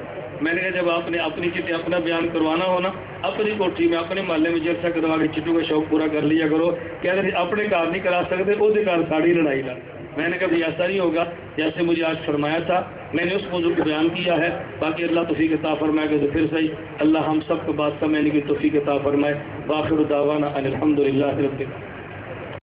Speaker 1: میں نے کہا جب آپ نے اپنی چٹی اپنا بیان کروانا ہو نا اپنی کوٹھی میں اپنے محلے میں جلسہ کروا کے چٹو کا شوق پورا کر لیا کرو. کہہ رہے اپنے کار نہیں کرا سکتے وہ کار ساڑی لڑائی لا. میں نے کہا ایسا نہیں ہوگا جیسے مجھے آج فرمایا تھا میں نے اس موضوع کو بیان کیا ہے. باقی اللہ توفیق عطا فرمائے کہ پھر صحیح اللہ ہم سب کو بات سمجھنے کی توفیق عطا فرمائے. باخر دعوانا ان الحمد للہ رب العالمین.